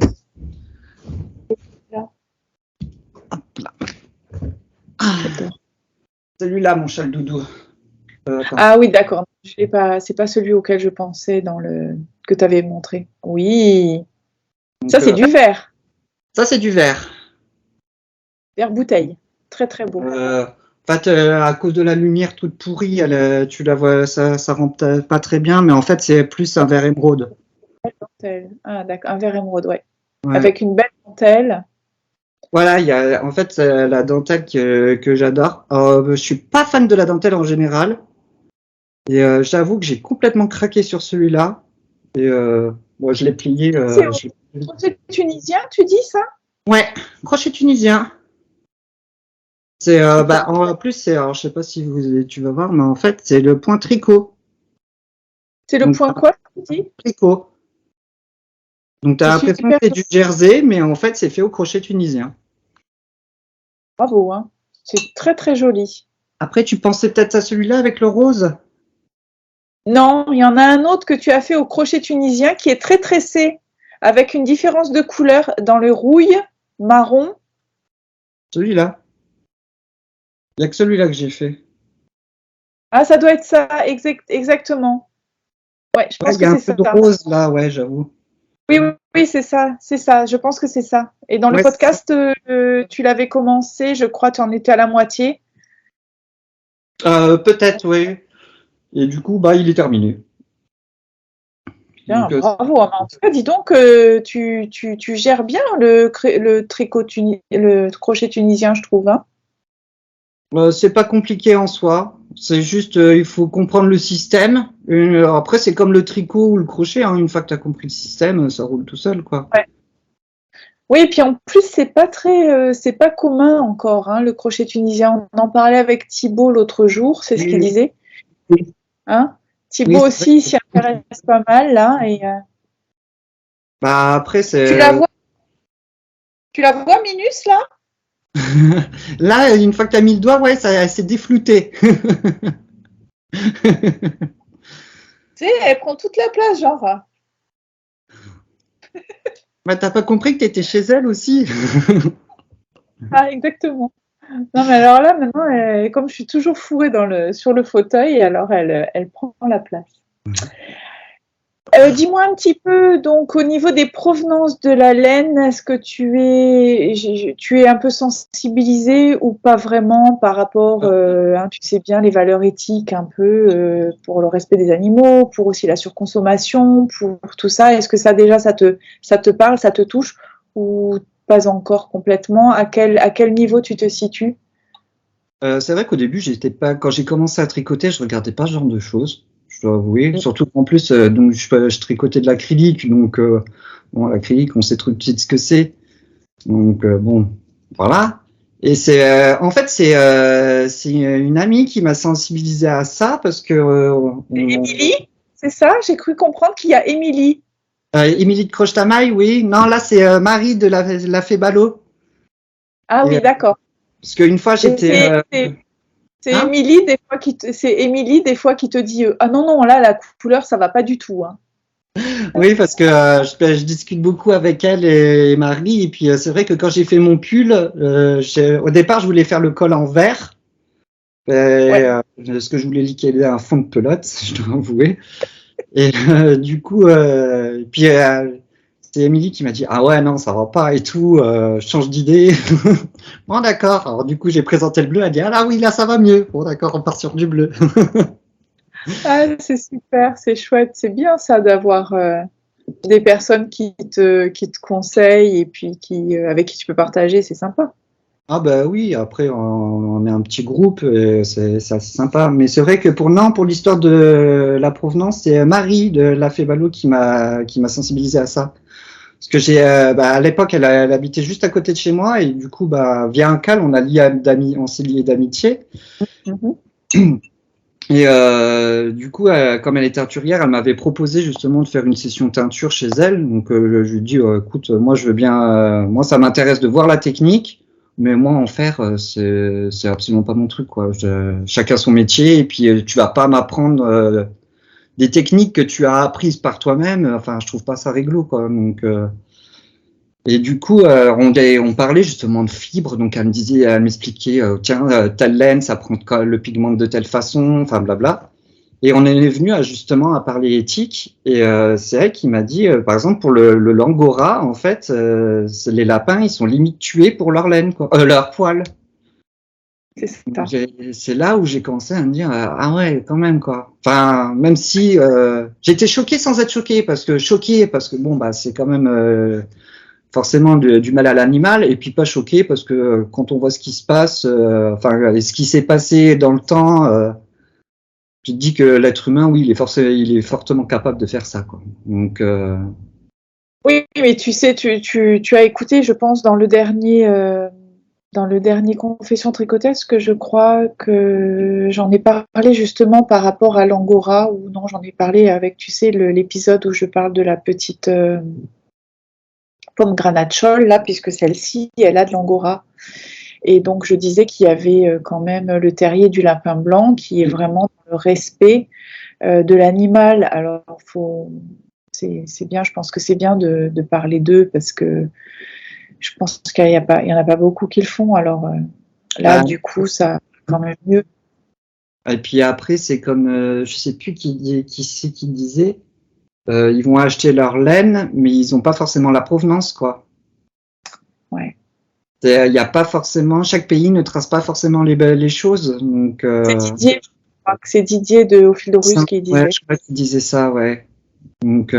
là. Hop là. Celui-là, mon châle doudou. Ah oui, d'accord. C'est pas celui auquel je pensais dans le que tu avais montré. Oui. Donc, ça, c'est du vert. Ça, c'est du vert. Vert bouteille. Très, très beau. En fait, à cause de la lumière toute pourrie, tu la vois, ça rend pas très bien, mais en fait, c'est plus un vert émeraude. Ah, d'accord. Un vert émeraude, ouais. Ouais. Avec une belle dentelle. Voilà, en fait, c'est la dentelle que j'adore. Je suis pas fan de la dentelle en général. Et j'avoue que j'ai complètement craqué sur celui-là. Et moi, je l'ai plié. C'est crochet tunisien, tu dis ça? Ouais, crochet tunisien. C'est en plus, alors je sais pas si tu vas voir, mais en fait, c'est le point tricot. C'est le point quoi, tu dis? Tricot. Donc, tu as l'impression que c'est du jersey, mais en fait, c'est fait au crochet tunisien. Bravo, hein. C'est très, très joli. Après, tu pensais peut-être à celui-là avec le rose? Non, il y en a un autre que tu as fait au crochet tunisien qui est très tressé, avec une différence de couleur dans le rouille, marron. Celui-là. Il n'y a que celui-là que j'ai fait. Ah, ça doit être ça, exactement. Ouais, je pense que c'est ça. Il y a un peu de rose là, ouais, j'avoue. Oui, c'est ça, je pense que c'est ça. Et dans le podcast, tu l'avais commencé, je crois, tu en étais à la moitié. Peut-être, oui. Et du coup, il est terminé. Bien, bravo. En tout cas, dis donc, tu gères bien le crochet tunisien, je trouve. Hein. C'est pas compliqué en soi. C'est juste, il faut comprendre le système. Après, c'est comme le tricot ou le crochet. Hein. Une fois que tu as compris le système, ça roule tout seul, quoi. Ouais. Oui, et puis en plus, c'est pas commun encore, hein, le crochet tunisien. On en parlait avec Thibaut l'autre jour, c'est ce qu'il disait. Oui. Hein? Thibaut aussi s'y intéresse pas mal, là. Et, après, c'est. Tu la vois, Minus, là? Là, une fois que tu as mis le doigt, ouais, ça s'est déflouté. Tu sais, elle prend toute la place, genre. T'as pas compris que tu étais chez elle aussi. Ah, exactement. Non, mais alors là, maintenant, comme je suis toujours fourrée sur le fauteuil, alors elle prend la place. Dis-moi un petit peu, donc au niveau des provenances de la laine, est-ce que tu es un peu sensibilisée ou pas vraiment par rapport, tu sais bien, les valeurs éthiques un peu pour le respect des animaux, pour aussi la surconsommation, pour tout ça. Est-ce que ça déjà ça te parle, ça te touche ou pas encore complètement? À quel niveau tu te situes? C'est vrai qu'au début, quand j'ai commencé à tricoter, je regardais pas ce genre de choses. Je dois avouer, surtout qu'en plus, donc je tricotais de l'acrylique, donc l'acrylique, on sait tout de suite ce que c'est. Donc bon, voilà. Et en fait, c'est une amie qui m'a sensibilisé à ça parce que. Émilie, c'est ça? J'ai cru comprendre qu'il y a Émilie. Émilie de Croche-Tamaille, oui. Non, là, c'est Marie de la Fébalo. Ah oui, d'accord. Parce qu'une fois, j'étais. C'est Émilie des fois qui te dit ah non là la couleur ça va pas du tout. Hein. Oui, parce que je discute beaucoup avec elle et Marie, et puis c'est vrai que quand j'ai fait mon pull, au départ je voulais faire le col en vert, parce que je voulais liquider un fond de pelote, je dois avouer. Et du coup, puis c'est Émilie qui m'a dit ah ouais non ça va pas et tout, change d'idée. Bon d'accord. Alors du coup j'ai présenté le bleu, elle dit ah oui là ça va mieux. Bon d'accord, on part sur du bleu. Ah c'est super, c'est chouette, c'est bien ça d'avoir des personnes qui te conseillent et puis avec qui tu peux partager, c'est sympa. Ah bah oui, après on est un petit groupe, c'est assez sympa. Mais c'est vrai que pour l'histoire de la provenance, c'est Marie de la Fébalo qui m'a sensibilisé à ça. Parce que à l'époque, elle habitait juste à côté de chez moi et du coup, via un cal, on s'est lié d'amitié. Mhm. Et du coup, comme elle est teinturière, elle m'avait proposé justement de faire une session teinture chez elle. Donc, je lui dis, écoute, moi, je veux bien, moi, ça m'intéresse de voir la technique, mais moi, en faire, c'est absolument pas mon truc, quoi. Chacun son métier, et puis tu vas pas m'apprendre des techniques que tu as apprises par toi-même. Enfin, je trouve pas ça réglo, quoi. Donc, et du coup, on parlait justement de fibres. Donc, elle m'expliquait, tiens, telle laine, ça prend le pigment de telle façon, enfin, blabla. Et on en est venu justement à parler éthique. Et c'est elle qui m'a dit, par exemple, pour le langora, en fait, les lapins, ils sont limite tués pour leur laine, quoi, leur poil. C'est ça. C'est là où j'ai commencé à me dire, ah ouais, quand même, quoi. Enfin, même si j'étais choqué sans être choqué, parce que bon, c'est quand même forcément du mal à l'animal, et puis pas choqué parce que quand on voit ce qui se passe, ce qui s'est passé dans le temps, tu te dis que l'être humain, oui, il est fortement capable de faire ça, quoi. Donc, Oui, mais tu sais, tu as écouté, je pense, dans le dernier Confession Tricotesque, que je crois que j'en ai parlé justement par rapport à l'angora, ou non, j'en ai parlé avec, tu sais, l'épisode où je parle de la petite pomme granatchol, là, puisque celle-ci, elle a de l'angora. Et donc, je disais qu'il y avait quand même le terrier du lapin blanc, qui est vraiment le respect de l'animal. Alors, c'est bien, je pense que c'est bien de parler d'eux, parce que je pense qu'il y en a pas beaucoup qui le font. Alors là, du coup, ça quand même mieux. et puis après, c'est comme, je sais plus qui c'est qui disait, ils vont acheter leur laine, mais ils n'ont pas forcément la provenance, quoi. Ouais. Il y a pas forcément, chaque pays ne trace pas forcément les choses. Donc, C'est Didier, je crois que c'est Didier de Au fil de Russe qui disait. Ouais, je crois qu'il disait ça, ouais. Donc,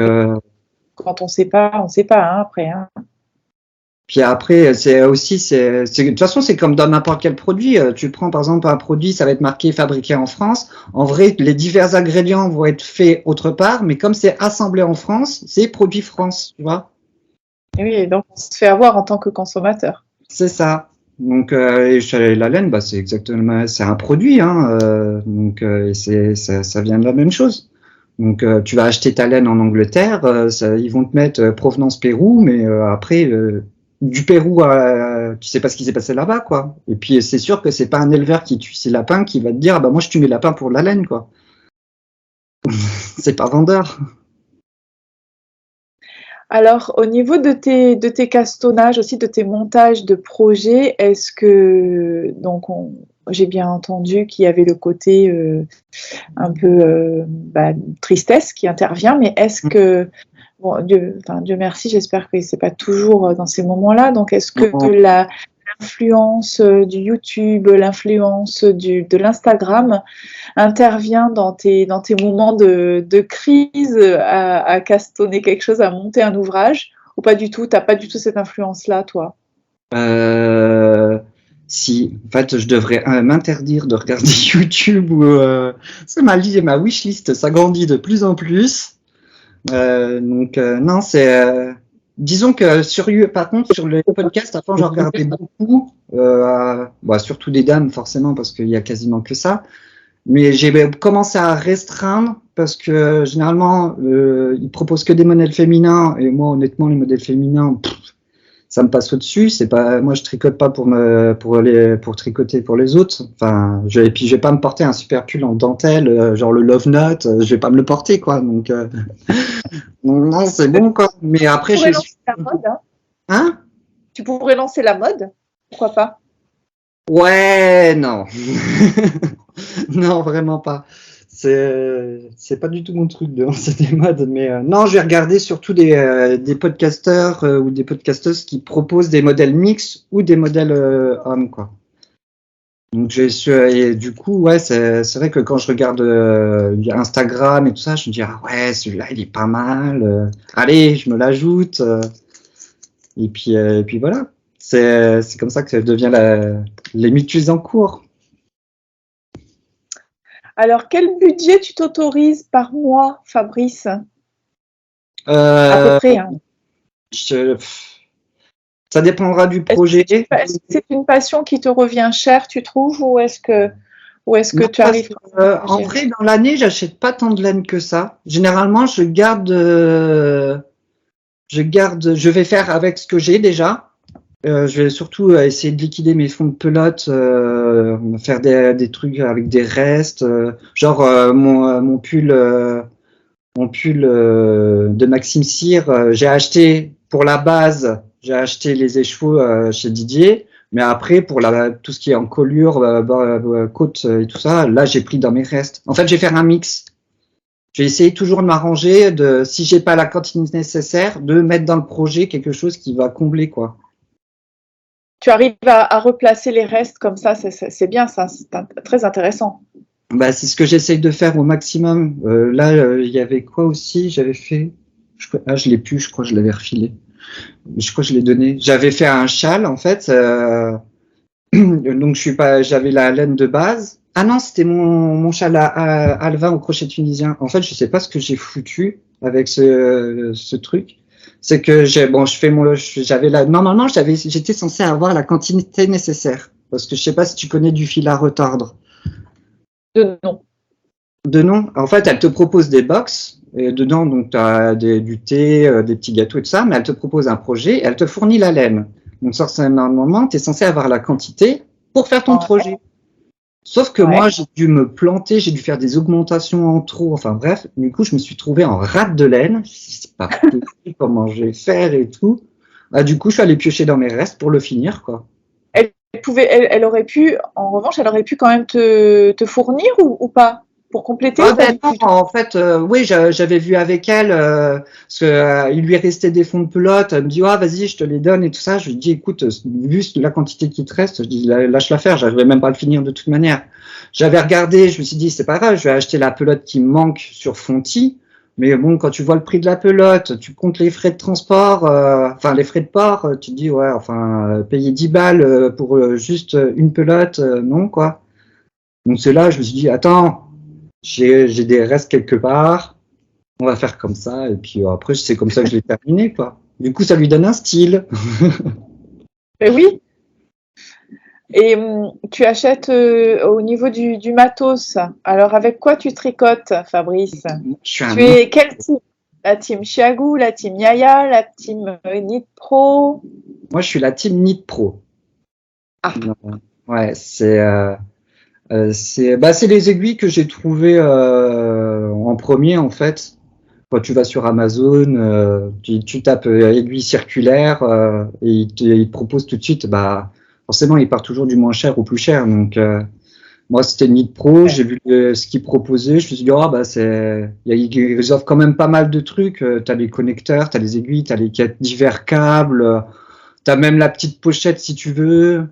Quand on sait pas, hein, après. Hein. puis après, de toute façon, c'est comme dans n'importe quel produit. Tu prends par exemple un produit, ça va être marqué fabriqué en France. En vrai, les divers ingrédients vont être faits autre part, mais comme c'est assemblé en France, c'est produit France, tu vois. Et oui, et donc on se fait avoir en tant que consommateur. C'est ça. Donc, la laine, c'est un produit, hein. Donc, ça vient de la même chose. Donc, tu vas acheter ta laine en Angleterre, ils vont te mettre provenance Pérou, mais après, du Pérou, tu sais pas ce qui s'est passé là-bas, quoi. Et puis, c'est sûr que c'est pas un éleveur qui tue ses lapins qui va te dire, moi, je tue mes lapins pour de la laine, quoi. C'est pas vendeur. Alors, au niveau de tes castonnages, aussi de tes montages de projets, est-ce que, donc, j'ai bien entendu qu'il y avait le côté un peu tristesse qui intervient, mais est-ce que, bon, Dieu merci, j'espère que c'est pas toujours dans ces moments-là, donc est-ce que l'influence du YouTube, l'influence de l'Instagram intervient dans tes moments de crise à castonner quelque chose, à monter un ouvrage, ou pas du tout? T'as pas du tout cette influence-là, toi? Si, en fait, je devrais m'interdire de regarder YouTube ou c'est ma wishlist s'agrandit de plus en plus. Donc non, disons que par contre sur les podcasts, avant j'en regardais beaucoup, surtout des dames forcément parce qu'il y a quasiment que ça. Mais j'ai commencé à restreindre parce que généralement ils proposent que des modèles féminins et moi honnêtement les modèles féminins ça me passe au-dessus. C'est pas, moi je tricote pas pour tricoter pour les autres. Enfin, et puis je vais pas me porter un super pull en dentelle, genre le Love Note, je vais pas me le porter quoi. Donc non, c'est bon quoi. Mais après tu pourrais lancer la mode, hein. Hein? Tu pourrais lancer la mode, pourquoi pas? Ouais, non, non vraiment pas. C'est pas du tout mon truc de lancer des modes, mais non, je vais regarder surtout des podcasteurs ou des podcasteuses qui proposent des modèles mixtes ou des modèles hommes, quoi. Donc et du coup, ouais, c'est vrai que quand je regarde Instagram et tout ça, je me dis ah ouais, celui-là il est pas mal. Allez, je me l'ajoute. Et puis voilà. C'est comme ça que ça devient les mutuelles en cours. Alors, quel budget tu t'autorises par mois, Fabrice? À peu Euh, près, hein. Ça dépendra du projet. Est-ce que c'est une passion qui te revient chère, tu trouves, ou est-ce que Non, tu arrives en vrai, dans l'année, j'achète pas tant de laine que ça. Généralement, je vais faire avec ce que j'ai déjà. Je vais surtout essayer de liquider mes fonds de pelote, faire des trucs avec des restes, genre mon pull de Maxime Cyr. J'ai acheté pour la base, j'ai acheté les écheveaux chez Didier, mais après pour tout ce qui est en colure, côte et tout ça, là j'ai pris dans mes restes. En fait, je vais faire un mix. Je vais essayer toujours de m'arranger, si j'ai pas la quantité nécessaire, de mettre dans le projet quelque chose qui va combler, quoi. Tu arrives à replacer les restes comme ça, c'est bien, ça, c'est très intéressant. Bah, c'est ce que j'essaye de faire au maximum. Il y avait quoi aussi? J'avais fait. Je l'ai plus, je crois que je l'avais refilé. Je crois que je l'ai donné. J'avais fait un châle, en fait. Donc, j'avais la laine de base. Ah non, c'était mon châle à Alvin au crochet tunisien. En fait, je sais pas ce que j'ai foutu avec ce truc. C'est que normalement, j'étais censé avoir la quantité nécessaire. Parce que je sais pas si tu connais du fil à retordre. De nom. En fait, elle te propose des box. Et dedans, donc, tu as du thé, des petits gâteaux et tout ça, mais elle te propose un projet et elle te fournit la laine. Donc, normalement, tu es censé avoir la quantité pour faire ton projet. Sauf que moi, j'ai dû me planter, j'ai dû faire des augmentations en trop. Enfin bref, du coup, je me suis trouvé en rate de laine. Je me suis dit, c'est pas possible, comment je vais faire et tout. Bah, du coup, je suis allé piocher dans mes restes pour le finir, quoi. Elle aurait pu, en revanche, elle aurait pu quand même te fournir ou pas pour compléter? En fait, oui, j'avais vu avec elle, parce que il lui restait des fonds de pelote. Elle me dit, ah, vas-y, je te les donne et tout ça. Je lui dis, écoute, vu la quantité qui te reste, je dis, lâche-la faire. J'arrivais même pas à le finir de toute manière. J'avais regardé, je me suis dit, c'est pas grave, je vais acheter la pelote qui me manque sur Fonty. Mais bon, quand tu vois le prix de la pelote, tu comptes les frais de transport, enfin les frais de port, tu te dis, ouais, enfin, payer 10 balles pour juste une pelote, non, quoi. Donc c'est là, je me suis dit, attends, j'ai des restes quelque part, on va faire comme ça, et puis après, c'est comme ça que je l'ai terminé, quoi. Du coup, ça lui donne un style. Mais oui. Et tu achètes au niveau du matos. Alors, avec quoi tu tricotes, Fabrice? Tu es quel type? La team Chiagou, la team Yaya, la team Knit Pro? Moi, je suis la team Knit Pro. Ah. Ouais, c'est les aiguilles que j'ai trouvées en premier, en fait. Quand tu vas sur Amazon, tu tapes aiguille circulaire et il te propose tout de suite, bah forcément, il part toujours du moins cher au plus cher. Donc, moi, c'était Knit Pro. J'ai vu ce qu'ils proposaient. Je me suis dit, oh, bah, ils offrent quand même pas mal de trucs. Tu as les connecteurs, tu as les aiguilles, tu as les divers câbles. Tu as même la petite pochette si tu veux.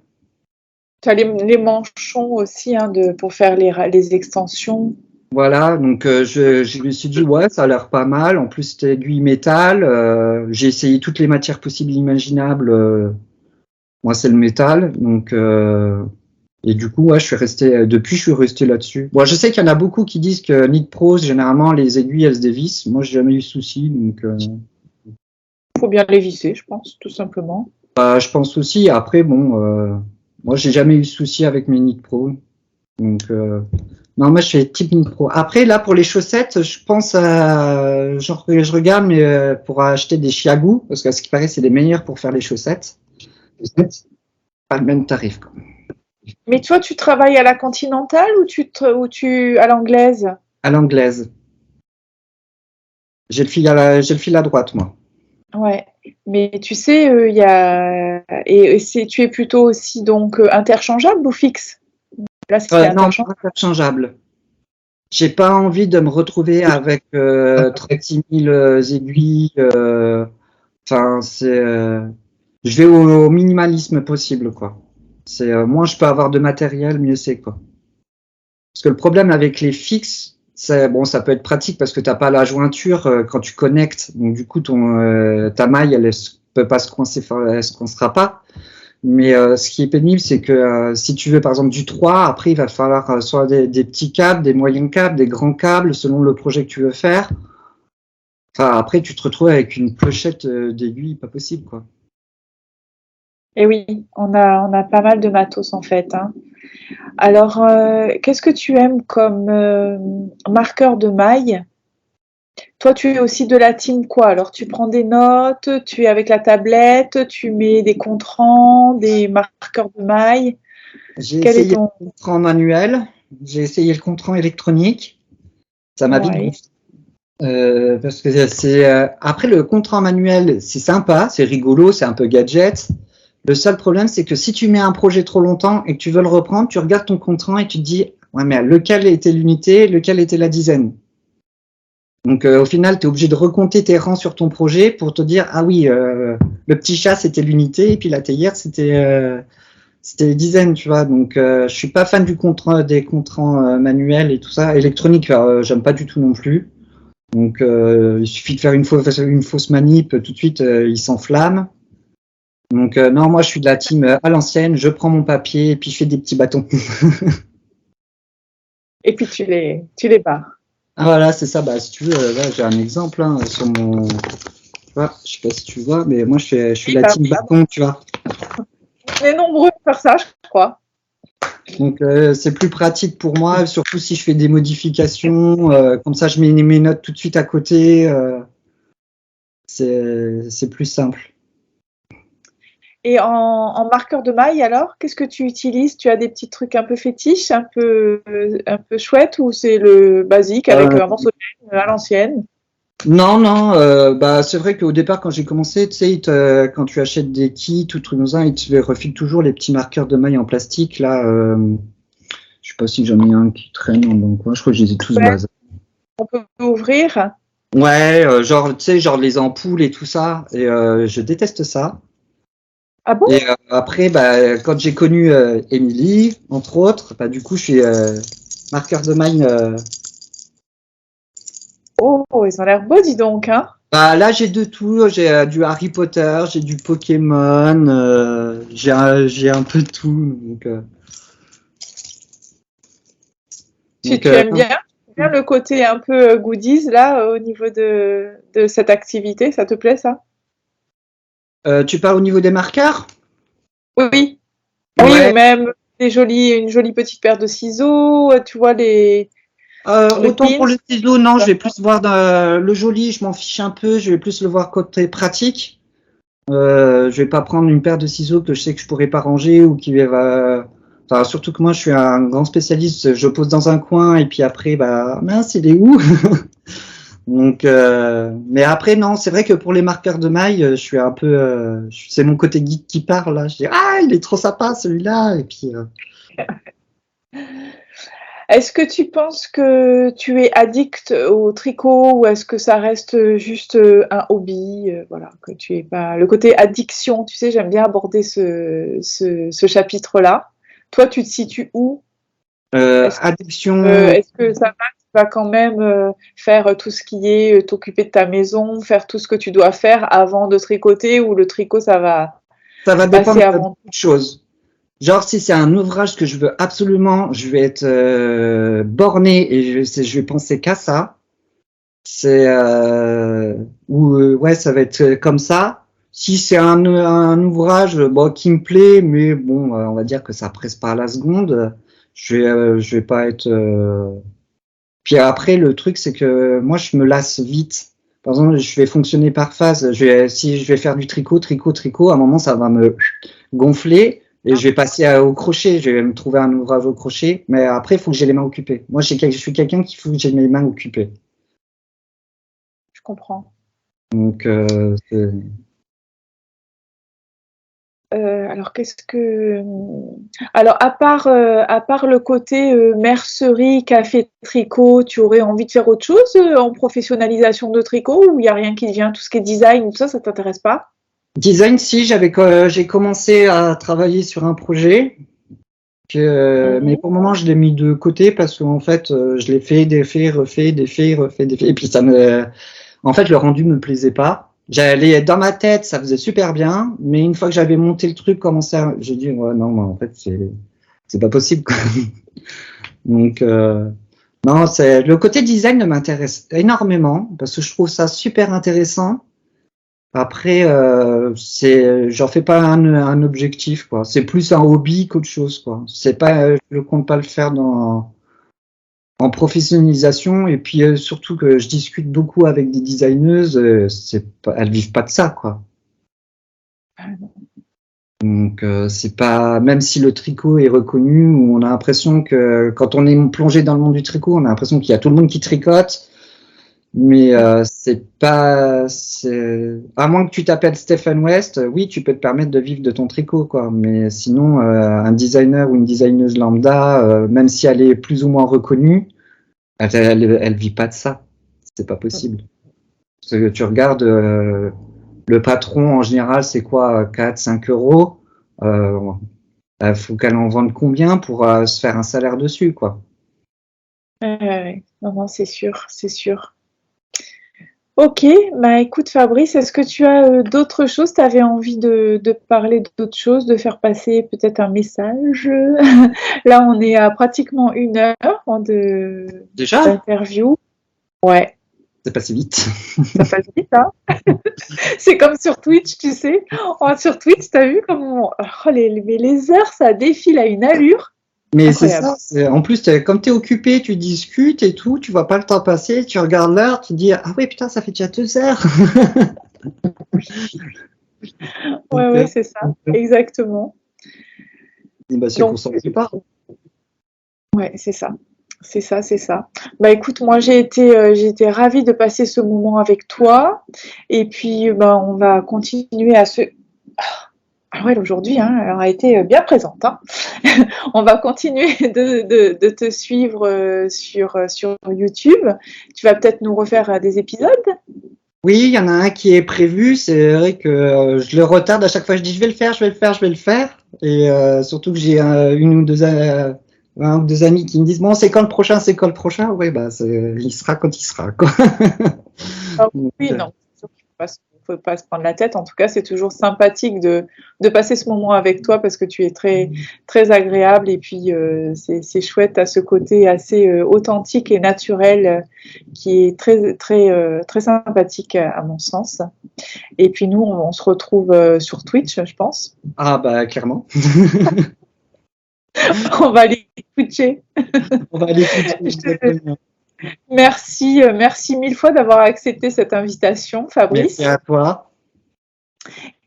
Tu as les manchons aussi pour faire les extensions. Voilà, donc je me suis dit, ouais, ça a l'air pas mal. En plus, c'était aiguille métal. J'ai essayé toutes les matières possibles et imaginables. Moi, c'est le métal, donc et du coup, ouais, depuis, je suis resté là-dessus. Bon, je sais qu'il y en a beaucoup qui disent que Knit Pro, généralement, les aiguilles, elles se dévissent. Moi, j'ai jamais eu de souci, donc. Faut bien les visser, je pense, tout simplement. Bah, je pense aussi. Après, bon, moi, j'ai jamais eu de souci avec mes Knit Pro, donc. Non, moi, je fais type Knit Pro. Après, là, pour les chaussettes, je pense à, genre, je regarde, mais pour acheter des Chiagou, parce qu'à ce qui paraît, c'est les meilleurs pour faire les chaussettes. Pas le même tarif, quoi. Mais toi, tu travailles à la continentale ou à l'anglaise? À l'anglaise. J'ai le fil à droite, moi. Ouais, mais tu sais, tu es plutôt aussi donc interchangeable ou fixe? Là, c'est non, interchangeable. J'ai pas envie de me retrouver avec 36 000 aiguilles. Enfin, je vais au minimalisme possible, quoi. Moins je peux avoir de matériel, mieux c'est, quoi. Parce que le problème avec les fixes, bon, ça peut être pratique parce que t'as pas la jointure quand tu connectes. Donc du coup, ta maille, elle peut pas se coincer, elle se coincera pas. Mais ce qui est pénible, c'est que si tu veux par exemple du 3, après il va falloir soit des petits câbles, des moyens câbles, des grands câbles, selon le projet que tu veux faire. Enfin, après, tu te retrouves avec une clochette d'aiguille, pas possible, quoi. Et oui, on a pas mal de matos en fait, hein. Alors, qu'est-ce que tu aimes comme marqueur de maille? Toi, tu es aussi de la team quoi? Alors, tu prends des notes, tu es avec la tablette, tu mets des comptes-rendus, des marqueurs de maille. J'ai Quel est essayé ton... le contrat manuel, j'ai essayé le contrat électronique, ça m'a vite Ouais. gonflé. Parce que c'est après le contrat manuel, c'est sympa, c'est rigolo, c'est un peu gadget. Le seul problème, c'est que si tu mets un projet trop longtemps et que tu veux le reprendre, tu regardes ton contrat et tu te dis, ouais, mais lequel était l'unité, lequel était la dizaine. Donc au final, tu es obligé de recompter tes rangs sur ton projet pour te dire, ah oui, le petit chat c'était l'unité et puis la théière c'était les dizaines, tu vois. Donc je suis pas fan du contrat des contrats manuels et tout ça. Électronique, j'aime pas du tout non plus. Donc il suffit de faire une fausse manip, tout de suite il s'enflamme. Donc non, moi je suis de la team à l'ancienne, je prends mon papier et puis je fais des petits bâtons. Et puis tu les barres. Ah voilà, c'est ça. Bah si tu veux, là j'ai un exemple hein, sur mon. Tu vois, je sais pas si tu vois, mais moi je suis la team bâton, tu vois. On est nombreux à faire ça, je crois. Donc c'est plus pratique pour moi, surtout si je fais des modifications. Comme ça, je mets mes notes tout de suite à côté. C'est plus simple. Et en marqueur de maille, alors, qu'est-ce que tu utilises? Tu as des petits trucs un peu fétiches, un peu chouettes, ou c'est le basique avec un morceau de laine à l'ancienne? Non, non, bah c'est vrai qu'au départ, quand j'ai commencé, tu sais, quand tu achètes des kits ou trucs comme ça, ils te refilent toujours les petits marqueurs de maille en plastique. Là, je sais pas si j'en ai un qui traîne dans le coin. Je crois que je les ai tous basés. On peut ouvrir. Ouais, genre, tu sais, genre les ampoules et tout ça. Et je déteste ça. Ah bon? Et après, bah, quand j'ai connu Émilie, entre autres, bah, du coup, je suis marqueur de maille. Oh, ils ont l'air beaux, dis donc, hein? Bah, là, j'ai de tout. J'ai du Harry Potter, j'ai du Pokémon, j'ai un peu de tout. Tu aimes bien le côté un peu goodies, là, au niveau de cette activité? Ça te plaît, ça? tu parles au niveau des marqueurs? Oui, oui. Ouais. Oui, ou même une jolie petite paire de ciseaux, tu vois, les Autant pins. pour le ciseau, non, je vais plus voir le joli, je m'en fiche un peu, je vais plus le voir côté pratique. Je vais pas prendre une paire de ciseaux que je sais que je pourrais pas ranger ou qui va. Enfin, surtout que moi, je suis un grand spécialiste. Je pose dans un coin et puis après, bah mince, il est où? Donc, mais après, non, c'est vrai que pour les marqueurs de maille, je suis un peu. C'est mon côté geek qui parle là. Je dis ah, il est trop sympa celui-là et puis. Est-ce que tu penses que tu es addict au tricot ou est-ce que ça reste juste un hobby, voilà, que tu es pas le côté addiction, tu sais, j'aime bien aborder ce chapitre-là. Toi, tu te situes où? Addiction. Est-ce que ça va, tu vas quand même faire tout ce qui est t'occuper de ta maison, faire tout ce que tu dois faire avant de tricoter ou le tricot, ça va Ça va dépendre passer de avant? beaucoup de choses. Genre, si c'est un ouvrage que je veux absolument, je vais être borné et je vais penser qu'à ça. C'est ouais, ça va être comme ça. Si c'est un ouvrage bon, qui me plaît, mais bon, on va dire que ça presse pas à la seconde, je vais pas être. Puis après, le truc, c'est que moi, je me lasse vite. Par exemple, je vais fonctionner par phase. Si je vais faire du tricot, à un moment, ça va me gonfler. Et je vais passer au crochet, je vais me trouver un ouvrage au crochet, mais après, il faut que j'ai les mains occupées. Moi, je suis quelqu'un qui faut que j'ai mes mains occupées. Je comprends. Donc, Alors qu'est-ce que alors à part le côté mercerie, café tricot, tu aurais envie de faire autre chose en professionnalisation de tricot ou il n'y a rien qui te vient, tout ce qui est design, tout ça, ça t'intéresse pas? design, si, j'ai commencé à travailler sur un projet, mais pour le moment, je l'ai mis de côté parce qu'en fait, je l'ai fait, défait, refait, défait, refait, défait, et puis en fait, le rendu me plaisait pas. J'allais dans ma tête, ça faisait super bien, mais une fois que j'avais monté le truc, j'ai dit ouais non, mais en fait c'est pas possible quoi. Donc Non, le côté design m'intéresse énormément parce que je trouve ça super intéressant. Après, j'en fais pas un objectif, quoi. C'est plus un hobby qu'autre chose, quoi. C'est pas, je compte pas le faire en professionnalisation. Et puis surtout que je discute beaucoup avec des designeuses, elles vivent pas de ça, quoi. Donc c'est pas, même si le tricot est reconnu, on a l'impression que quand on est plongé dans le monde du tricot, on a l'impression qu'il y a tout le monde qui tricote. Mais c'est pas, à moins que tu t'appelles Stephen West, oui, tu peux te permettre de vivre de ton tricot, quoi. Mais sinon, un designer ou une designeuse lambda, même si elle est plus ou moins reconnue, elle vit pas de ça. C'est pas possible. Parce que tu regardes le patron en général, c'est quoi, 4-5 euros. Faut qu'elle en vende combien pour se faire un salaire dessus, quoi. Non, c'est sûr, c'est sûr. Ok, bah écoute Fabrice, est-ce que tu as d'autres choses? Tu avais envie de parler d'autres choses, de faire passer peut-être un message? Là, on est à pratiquement 1 heure Déjà? d'interview. Ouais, C'est passé vite. ça passe vite, hein? C'est comme sur Twitch, tu sais. Sur Twitch, tu as vu comment les heures, ça défile à une allure. Mais Incroyable. c'est ça. En plus, comme tu es occupé, tu discutes et tout, tu vois pas le temps passer, tu regardes l'heure, tu te dis ah ouais putain, ça fait déjà 2 heures. Ouais, c'est ça, exactement. Et bah, c'est Donc, qu'on s'en occupe pas. Ouais, c'est ça. C'est ça, c'est ça. Bah écoute, moi j'ai été ravie de passer ce moment avec toi. Et puis bah, on va continuer à se. Ah ouais, aujourd'hui, hein, elle a été bien présente. Hein. On va continuer de te suivre sur YouTube. Tu vas peut-être nous refaire des épisodes. Oui, il y en a un qui est prévu. C'est vrai que je le retarde à chaque fois. Je dis je vais le faire, je vais le faire, je vais le faire. Et surtout que j'ai un ou deux amis qui me disent bon, c'est quand le prochain, c'est quand le prochain. Oui, bah il sera quand il sera, quoi. Ah, oui, non. Il ne faut pas se prendre la tête. En tout cas, c'est toujours sympathique de passer ce moment avec toi parce que tu es très, très agréable et puis c'est chouette à ce côté assez authentique et naturel qui est très, très, très sympathique à mon sens. Et puis nous, on se retrouve sur Twitch, je pense. Ah bah clairement. On va aller twitcher. On va aller twitcher. Merci 1000 fois d'avoir accepté cette invitation, Fabrice. Merci à toi.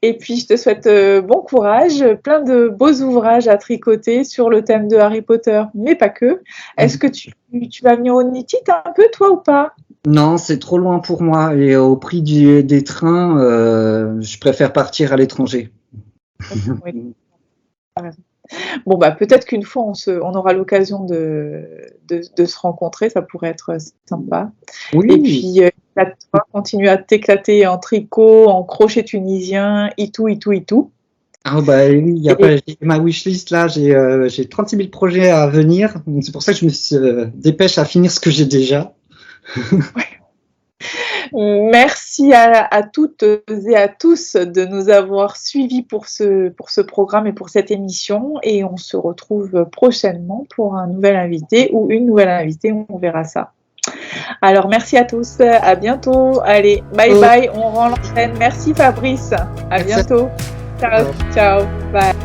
Et puis, je te souhaite bon courage, plein de beaux ouvrages à tricoter sur le thème de Harry Potter, mais pas que. Est-ce que tu vas venir au Nitit un peu, toi, ou pas? Non, c'est trop loin pour moi. Et au prix des trains, je préfère partir à l'étranger. Oui. Bon, bah, peut-être qu'une fois, on aura l'occasion de se rencontrer. Ça pourrait être sympa. Oui. Et puis, toi, continue à t'éclater en tricot, en crochet tunisien, et tout. Ah bah oui, j'ai ma wishlist là, j'ai 36 000 projets à venir. C'est pour ça que je me dépêche à finir ce que j'ai déjà. Ouais. Merci à toutes et à tous de nous avoir suivis pour ce programme et pour cette émission. Et on se retrouve prochainement pour un nouvel invité ou une nouvelle invitée. On verra ça. Alors, merci à tous. À bientôt. Allez, bye bye. On rend l'antenne. Merci Fabrice. À bientôt. Ciao. Bye.